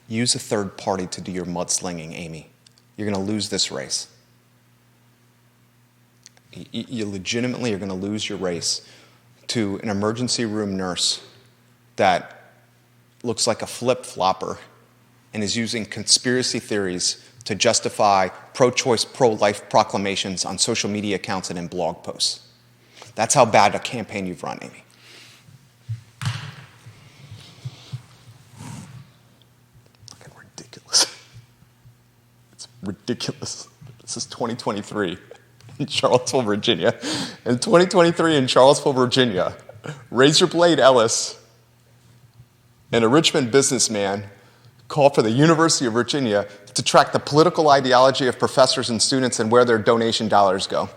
Use a third party to do your mudslinging, Amy. You're going to lose this race. You legitimately are going to lose your race to an emergency room nurse that looks like a flip-flopper and is using conspiracy theories to justify pro-choice, pro-life proclamations on social media accounts and in blog posts. That's how bad a campaign you've run, Amy. Fucking ridiculous. It's ridiculous. This is 2023 in Charlottesville, Virginia. In 2023 in Charlottesville, Virginia, Razor Blade Ellis and a Richmond businessman called for the University of Virginia to track the political ideology of professors and students and where their donation dollars go.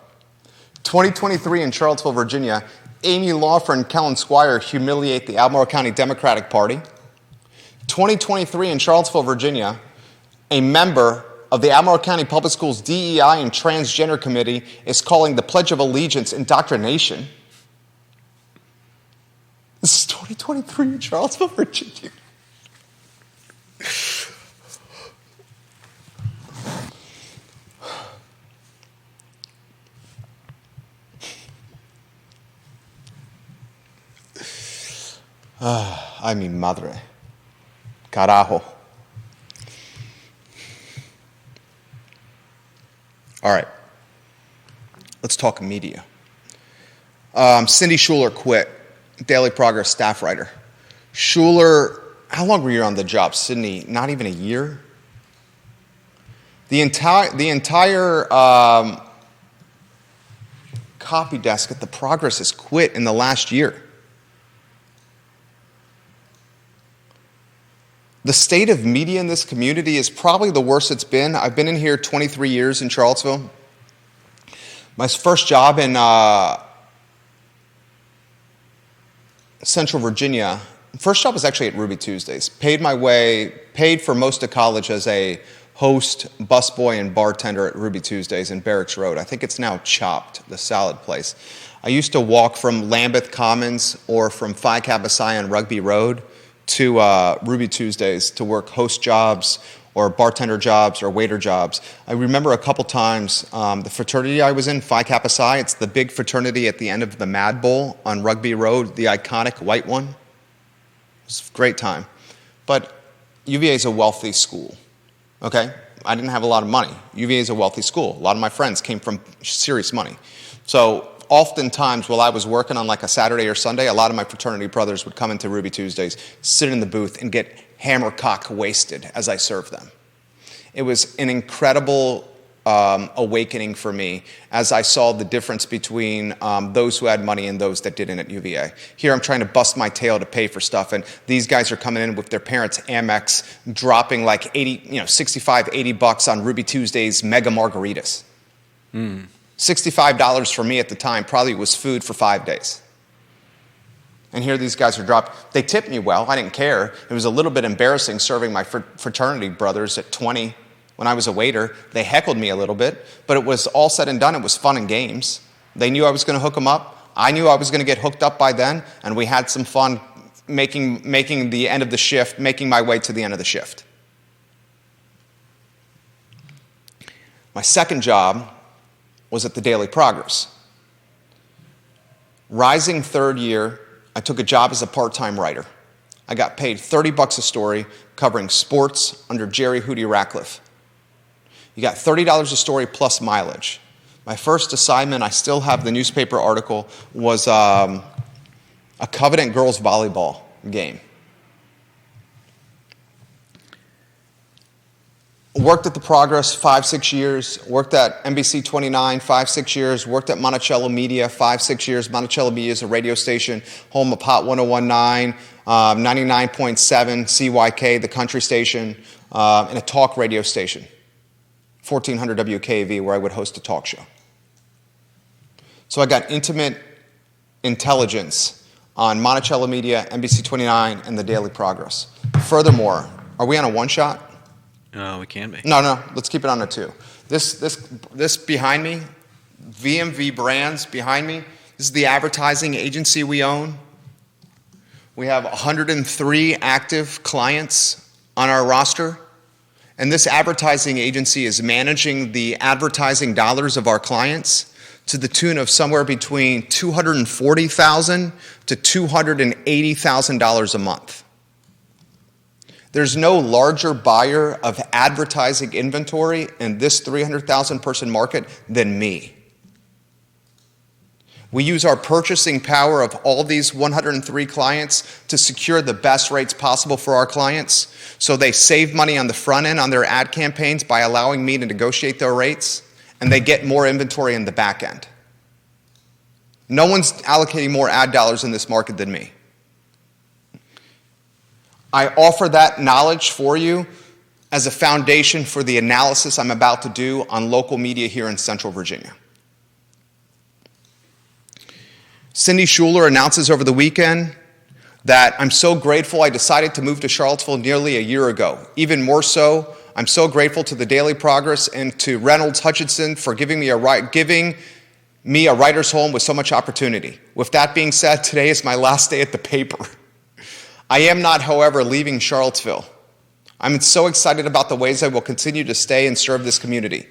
2023 in Charlottesville, Virginia, Amy Laufer and Callan Squire humiliate the Albemarle County Democratic Party. 2023 in Charlottesville, Virginia, a member of the Albemarle County Public Schools DEI and Transgender Committee is calling the Pledge of Allegiance indoctrination. This is 2023 in Charlottesville, Virginia. Ay, mi madre. Carajo. All right. Let's talk media. Cindy Schuler quit. Daily Progress staff writer. Schuler, how long were you on the job, Sydney? Not even a year? The entire copy desk at the Progress has quit in the last year. The state of media in this community is probably the worst it's been. I've been in here 23 years in Charlottesville. My first job in Central Virginia, first job was actually at Ruby Tuesdays. Paid for most of college as a host, busboy, and bartender at Ruby Tuesdays in Barracks Road. I think it's now Chopped, the salad place. I used to walk from Lambeth Commons or from Phi Kappa Psi on Rugby Road to Ruby Tuesdays to work host jobs or bartender jobs or waiter jobs. I remember a couple times the fraternity I was in, Phi Kappa Psi, it's the big fraternity at the end of the Mad Bowl on Rugby Road, the iconic white one. It was a great time. But UVA is a wealthy school, okay? I didn't have a lot of money. UVA is a wealthy school. A lot of my friends came from serious money. So oftentimes while I was working on like a Saturday or Sunday, a lot of my fraternity brothers would come into Ruby Tuesdays, sit in the booth, and get hammercock wasted as I served them. It was an incredible awakening for me as I saw the difference between those who had money and those that didn't at UVA. Here I'm trying to bust my tail to pay for stuff, and these guys are coming in with their parents' Amex, dropping like 65, 80 bucks on Ruby Tuesday's mega margaritas. $65 for me at the time probably was food for 5 days. And here these guys are dropped. They tipped me well. I didn't care. It was a little bit embarrassing serving my fraternity brothers at 20 when I was a waiter. They heckled me a little bit, but it was all said and done. It was fun and games. They knew I was going to hook them up. I knew I was going to get hooked up by then, and we had some fun making the end of the shift, making my way to the end of the shift. My second job was at the Daily Progress. Rising third year, I took a job as a part-time writer. I got paid $30 a story covering sports under Jerry Hootie Ratcliffe. You got $30 a story plus mileage. My first assignment, I still have the newspaper article, was a Covenant girls volleyball game. Worked at the Progress 5-6 years, worked at NBC 29 5-6 years, worked at Monticello Media 5-6 years. Monticello Media is a radio station, home of Hot 1019, 99.7 CYK, the country station, and a talk radio station, 1400 WKV, where I would host a talk show. So I got intimate intelligence on Monticello Media, NBC 29, and the Daily Progress. Furthermore, are we on a one-shot? We can be. No, let's keep it on a 2. This behind me, VMV Brands behind me, this is the advertising agency we own. We have 103 active clients on our roster, and this advertising agency is managing the advertising dollars of our clients to the tune of somewhere between $240,000 to $280,000 a month. There's no larger buyer of advertising inventory in this 300,000 person market than me. We use our purchasing power of all these 103 clients to secure the best rates possible for our clients, so they save money on the front end on their ad campaigns by allowing me to negotiate their rates, and they get more inventory in the back end. No one's allocating more ad dollars in this market than me. I offer that knowledge for you as a foundation for the analysis I'm about to do on local media here in Central Virginia. Cindy Schuler announces over the weekend that I'm so grateful I decided to move to Charlottesville nearly a year ago. Even more so, I'm so grateful to the Daily Progress and to Reynolds Hutchinson for giving me a writer's home with so much opportunity. With that being said, today is my last day at the paper. I am not, however, leaving Charlottesville. I'm so excited about the ways I will continue to stay and serve this community.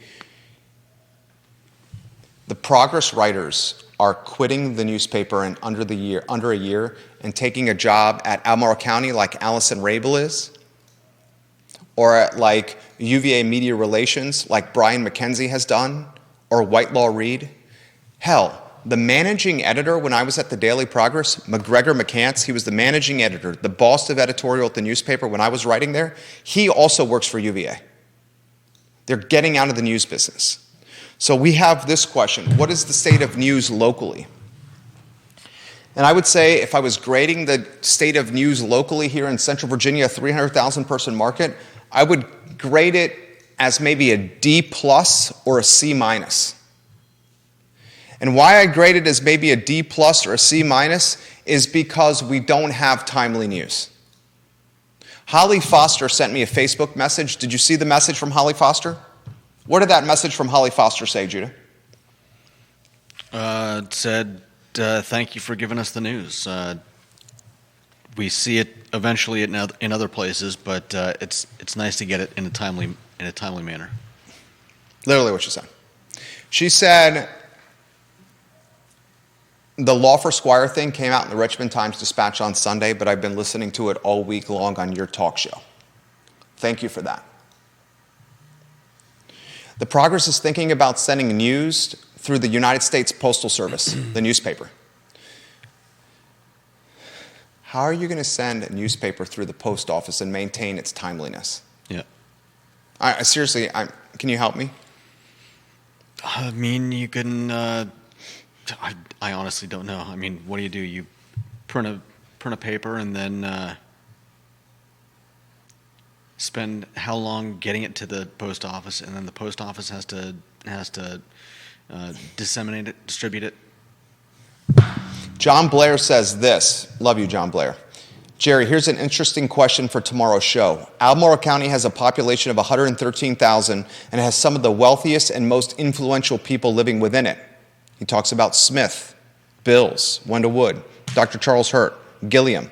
The Progress writers are quitting the newspaper in under a year and taking a job at Albemarle County like Allison Rabel is, or at like UVA Media Relations like Brian McKenzie has done, or Whitelaw Reid. Hell, the managing editor when I was at the Daily Progress, McGregor McCants, he was the managing editor, the boss of editorial at the newspaper when I was writing there. He also works for UVA. They're getting out of the news business. So we have this question: what is the state of news locally? And I would say if I was grading the state of news locally here in Central Virginia, a 300,000 person market, I would grade it as maybe a D plus or a C minus. And why I grade it as maybe a D plus or a C minus is because we don't have timely news. Holly Foster sent me a Facebook message. Did you see the message from Holly Foster? What did that message from Holly Foster say, Judah? It said, thank you for giving us the news. We see it eventually in other places, but it's nice to get it in a timely manner. Literally what she said. She said, the Laufer Squire thing came out in the Richmond Times-Dispatch on Sunday, but I've been listening to it all week long on your talk show. Thank you for that. The Progress is thinking about sending news through the United States Postal Service, the newspaper. How are you going to send a newspaper through the post office and maintain its timeliness? Yeah. Seriously, can you help me? I mean, you can. I honestly don't know. I mean, what do? You print a paper and then spend how long getting it to the post office, and then the post office has to disseminate it, distribute it. John Blair says this. Love you, John Blair. Jerry, here's an interesting question for tomorrow's show. Albemarle County has a population of 113,000 and has some of the wealthiest and most influential people living within it. He talks about Smith, Bills, Wendell Wood, Dr. Charles Hurt, Gilliam.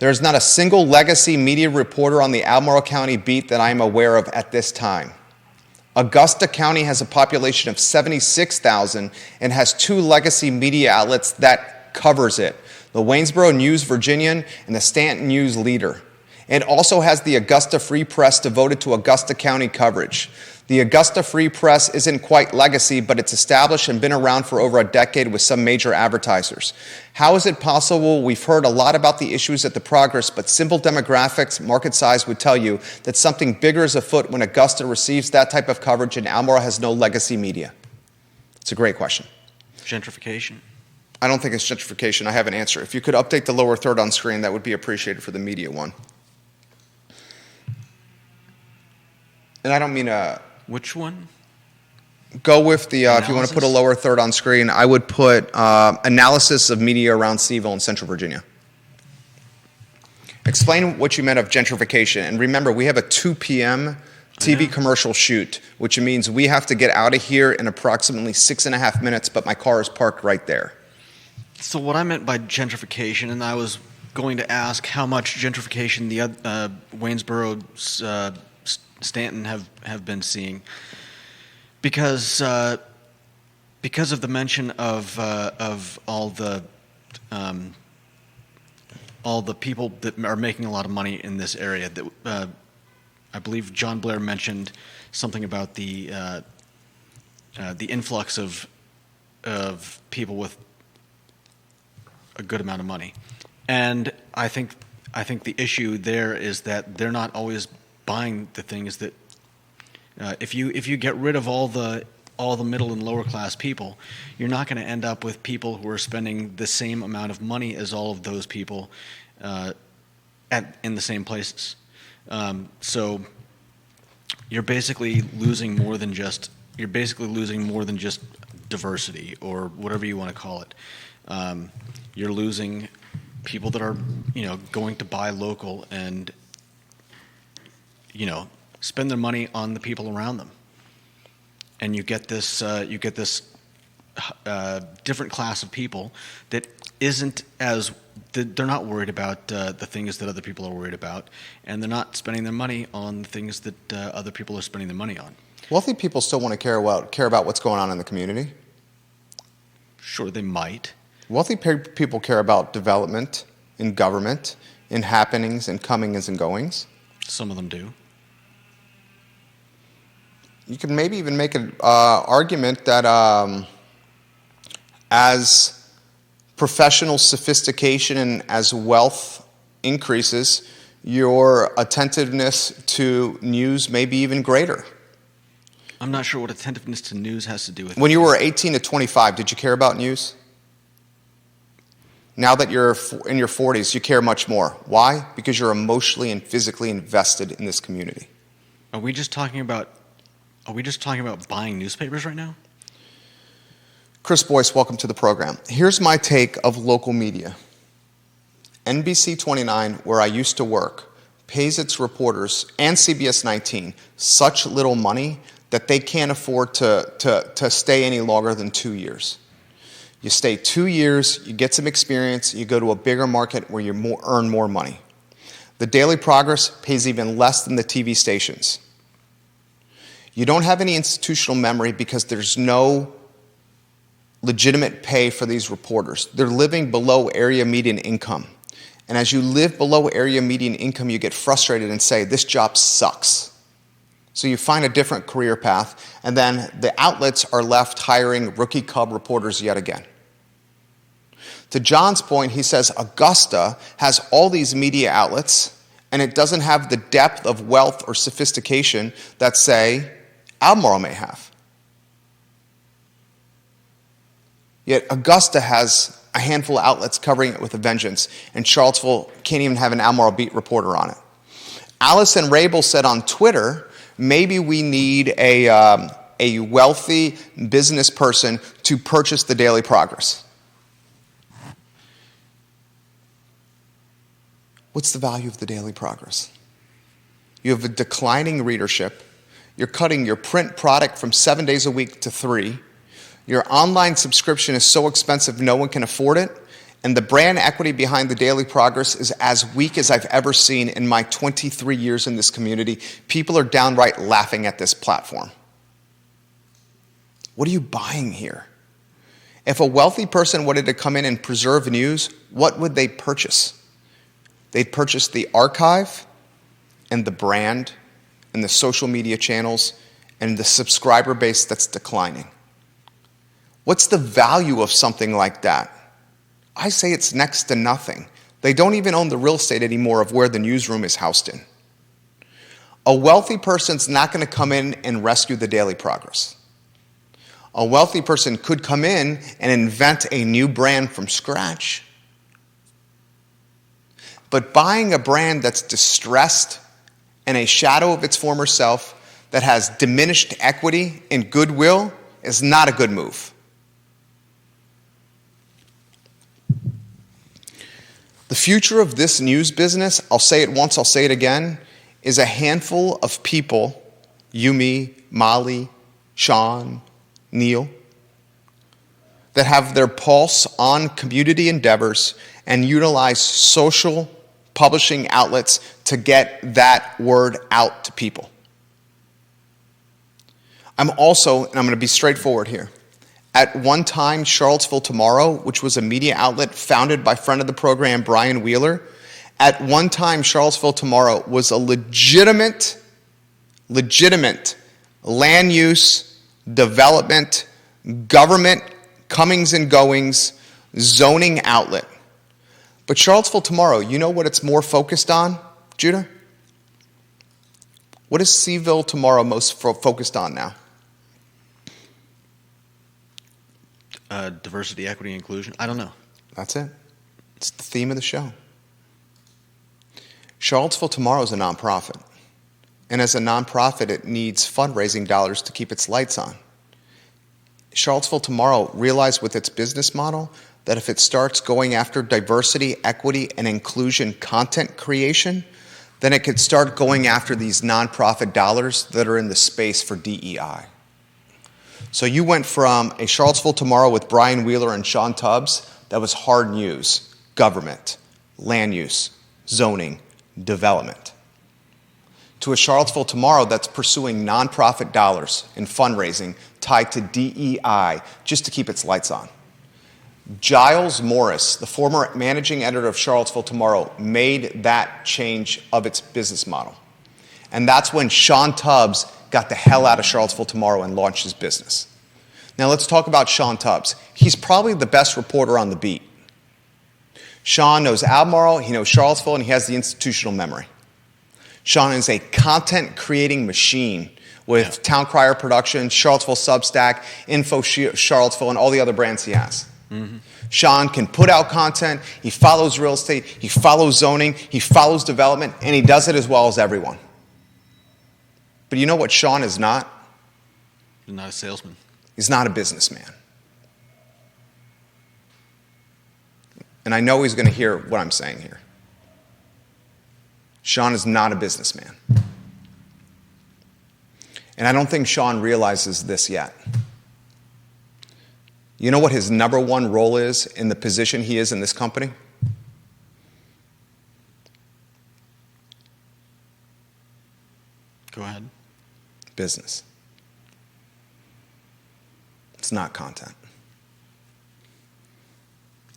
There is not a single legacy media reporter on the Albemarle County beat that I am aware of at this time. Augusta County has a population of 76,000 and has 2 legacy media outlets that covers it. The Waynesboro News Virginian and the Stanton News Leader. It also has the Augusta Free Press devoted to Augusta County coverage. The Augusta Free Press isn't quite legacy, but it's established and been around for over a decade with some major advertisers. How is it possible? We've heard a lot about the issues at the Progress, but simple demographics, market size would tell you that something bigger is afoot when Augusta receives that type of coverage and Albemarle has no legacy media. It's a great question. Gentrification. I don't think it's gentrification. I have an answer. If you could update the lower third on screen, that would be appreciated for the media one. And I don't mean Which one? Go with the, if you want to put a lower third on screen, I would put analysis of media around CVille and Central Virginia. Explain what you meant of gentrification. And remember, we have a 2 p.m. TV commercial shoot, which means we have to get out of here in approximately 6.5 minutes, but my car is parked right there. So what I meant by gentrification, and I was going to ask how much gentrification the Waynesboro, Stanton have been seeing, because of the mention of all the people that are making a lot of money in this area. That I believe John Blair mentioned something about the influx of people with a good amount of money, and I think the issue there is that they're not always buying the things that if you get rid of all the middle and lower class people, you're not going to end up with people who are spending the same amount of money as all of those people in the same places. So you're basically losing more than just diversity or whatever you want to call it. You're losing people that are going to buy local and spend their money on the people around them, and you get this different class of people that isn't as they're not worried about the things that other people are worried about, and they're not spending their money on the things that other people are spending their money on. Wealthy people still want to care about what's going on in the community. Sure, they might. Wealthy people care about development in government, in happenings and comings and goings. Some of them do. You can maybe even make an argument that as professional sophistication and as wealth increases, your attentiveness to news may be even greater. I'm not sure what attentiveness to news has to do with it. When you were 18 to 25, did you care about news? Now that you're in your 40s, you care much more. Why? Because you're emotionally and physically invested in this community. Are we just talking about buying newspapers right now? Chris Boyce, welcome to the program. Here's my take of local media. NBC 29, where I used to work, pays its reporters, and CBS 19, such little money that they can't afford to stay any longer than 2 years. You stay 2 years, you get some experience, you go to a bigger market where you earn more money. The Daily Progress pays even less than the TV stations. You don't have any institutional memory because there's no legitimate pay for these reporters. They're living below area median income. And as you live below area median income, you get frustrated and say, this job sucks. So you find a different career path, and then the outlets are left hiring rookie cub reporters yet again. To John's point, he says Augusta has all these media outlets, and it doesn't have the depth of wealth or sophistication that, say, Albemarle may have. Yet Augusta has a handful of outlets covering it with a vengeance, and Charlottesville can't even have an Albemarle beat reporter on it. Allison Rabel said on Twitter, maybe we need a wealthy business person to purchase the Daily Progress. What's the value of the Daily Progress? You have a declining readership. You're cutting your print product from 7 days a week to 3. Your online subscription is so expensive no one can afford it. And the brand equity behind the Daily Progress is as weak as I've ever seen in my 23 years in this community. People are downright laughing at this platform. What are you buying here? If a wealthy person wanted to come in and preserve news, what would they purchase? They'd purchase the archive and the brand and the social media channels and the subscriber base that's declining. What's the value of something like that? I say it's next to nothing. They don't even own the real estate anymore of where the newsroom is housed in. A wealthy person's not going to come in and rescue the Daily Progress. A wealthy person could come in and invent a new brand from scratch. But buying a brand that's distressed and a shadow of its former self that has diminished equity and goodwill is not a good move. The future of this news business, I'll say it once, I'll say it again, is a handful of people, Yumi, Molly, Sean, Neil, that have their pulse on community endeavors and utilize social publishing outlets to get that word out to people. I'm going to be straightforward here. At one time, Charlottesville Tomorrow, which was a media outlet founded by friend of the program, Brian Wheeler, at one time, Charlottesville Tomorrow was a legitimate land use, development, government comings and goings, zoning outlet. But Charlottesville Tomorrow, you know what it's more focused on, Judah? What is CVille Tomorrow most focused on now? Diversity, equity, inclusion. I don't know. That's it. It's the theme of the show. Charlottesville Tomorrow is a nonprofit. And as a nonprofit, it needs fundraising dollars to keep its lights on. Charlottesville Tomorrow realized with its business model that if it starts going after diversity, equity, and inclusion content creation, then it could start going after these nonprofit dollars that are in the space for DEI. So you went from a Charlottesville Tomorrow with Brian Wheeler and Sean Tubbs that was hard news, government, land use, zoning, development, to a Charlottesville Tomorrow that's pursuing nonprofit dollars in fundraising tied to DEI just to keep its lights on. Giles Morris, the former managing editor of Charlottesville Tomorrow, made that change of its business model. And that's when Sean Tubbs got the hell out of Charlottesville Tomorrow and launched his business. Now let's talk about Sean Tubbs. He's probably the best reporter on the beat. Sean knows Albemarle, he knows Charlottesville, and he has the institutional memory. Sean is a content creating machine with Town Crier Productions, Charlottesville Substack, Info Charlottesville, and all the other brands he has. Mm-hmm. Sean can put out content, he follows real estate, he follows zoning, he follows development, and he does it as well as everyone. But you know what Sean is not? He's not a salesman. He's not a businessman. And I know he's going to hear what I'm saying here. Sean is not a businessman. And I don't think Sean realizes this yet. You know what his number one role is in the position he is in this company? Go ahead. Business. It's not content.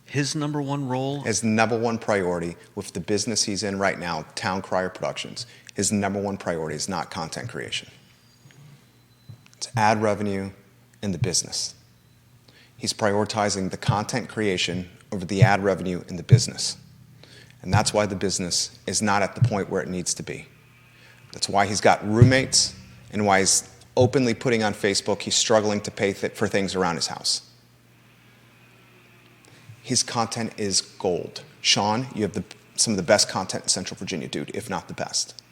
His number one role? His number one priority with the business he's in right now, Town Crier Productions, his number one priority is not content creation. It's ad revenue in the business. He's prioritizing the content creation over the ad revenue in the business. And that's why the business is not at the point where it needs to be. That's why he's got roommates and why he's openly putting on Facebook he's struggling to pay for things around his house. His content is gold. Sean, you have some of the best content in Central Virginia, dude, if not the best.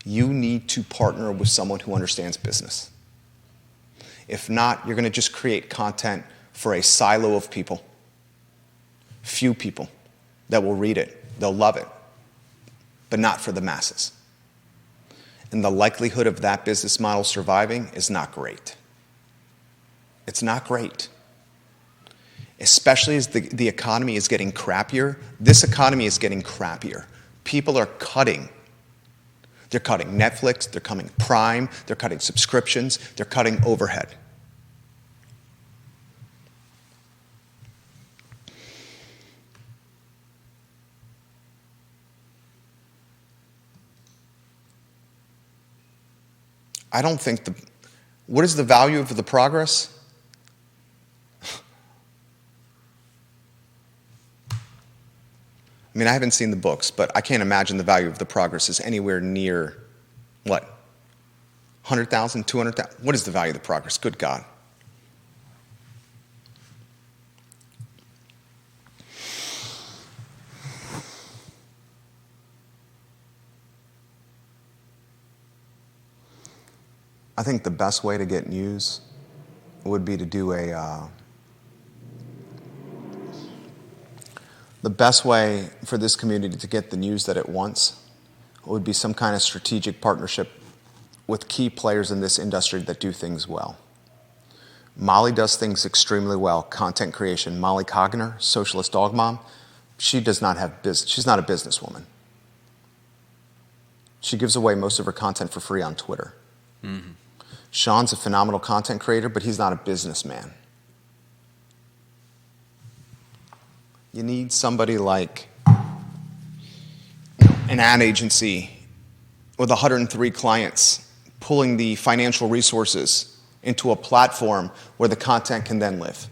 You need to partner with someone who understands business. If not, you're going to just create content for a silo of people. Few people that will read it. They'll love it, but not for the masses. And the likelihood of that business model surviving is not great. It's not great. Especially as the economy is getting crappier. This economy is getting crappier. People are cutting. They're cutting Netflix, they're cutting Prime, they're cutting subscriptions, they're cutting overhead. I don't think what is the value of the progress? I mean, I haven't seen the books, but I can't imagine the value of the progress is anywhere near, what, 100,000, 200,000? What is the value of the progress? Good God. I think the best way to get news would be to do the best way for this community to get the news that it wants would be some kind of strategic partnership with key players in this industry that do things well. Molly does things extremely well, content creation. Molly Cogner, socialist dog mom, she does not have business. She's not a businesswoman. She gives away most of her content for free on Twitter. Mm-hmm. Sean's a phenomenal content creator, but he's not a businessman. You need somebody like an ad agency with 103 clients pulling the financial resources into a platform where the content can then live.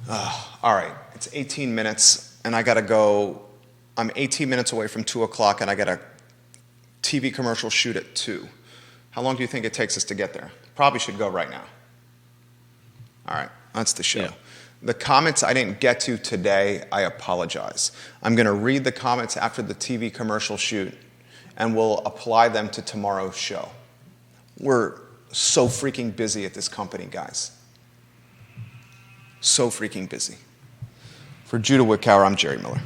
All right, it's 18 minutes, and I got to go. I'm 18 minutes away from 2 o'clock, and I got a TV commercial shoot at 2. How long do you think it takes us to get there? Probably should go right now. All right. That's the show. Yeah. The comments I didn't get to today, I apologize. I'm going to read the comments after the TV commercial shoot, and we'll apply them to tomorrow's show. We're so freaking busy at this company, guys. So freaking busy. For Judah Wickower, I'm Jerry Miller.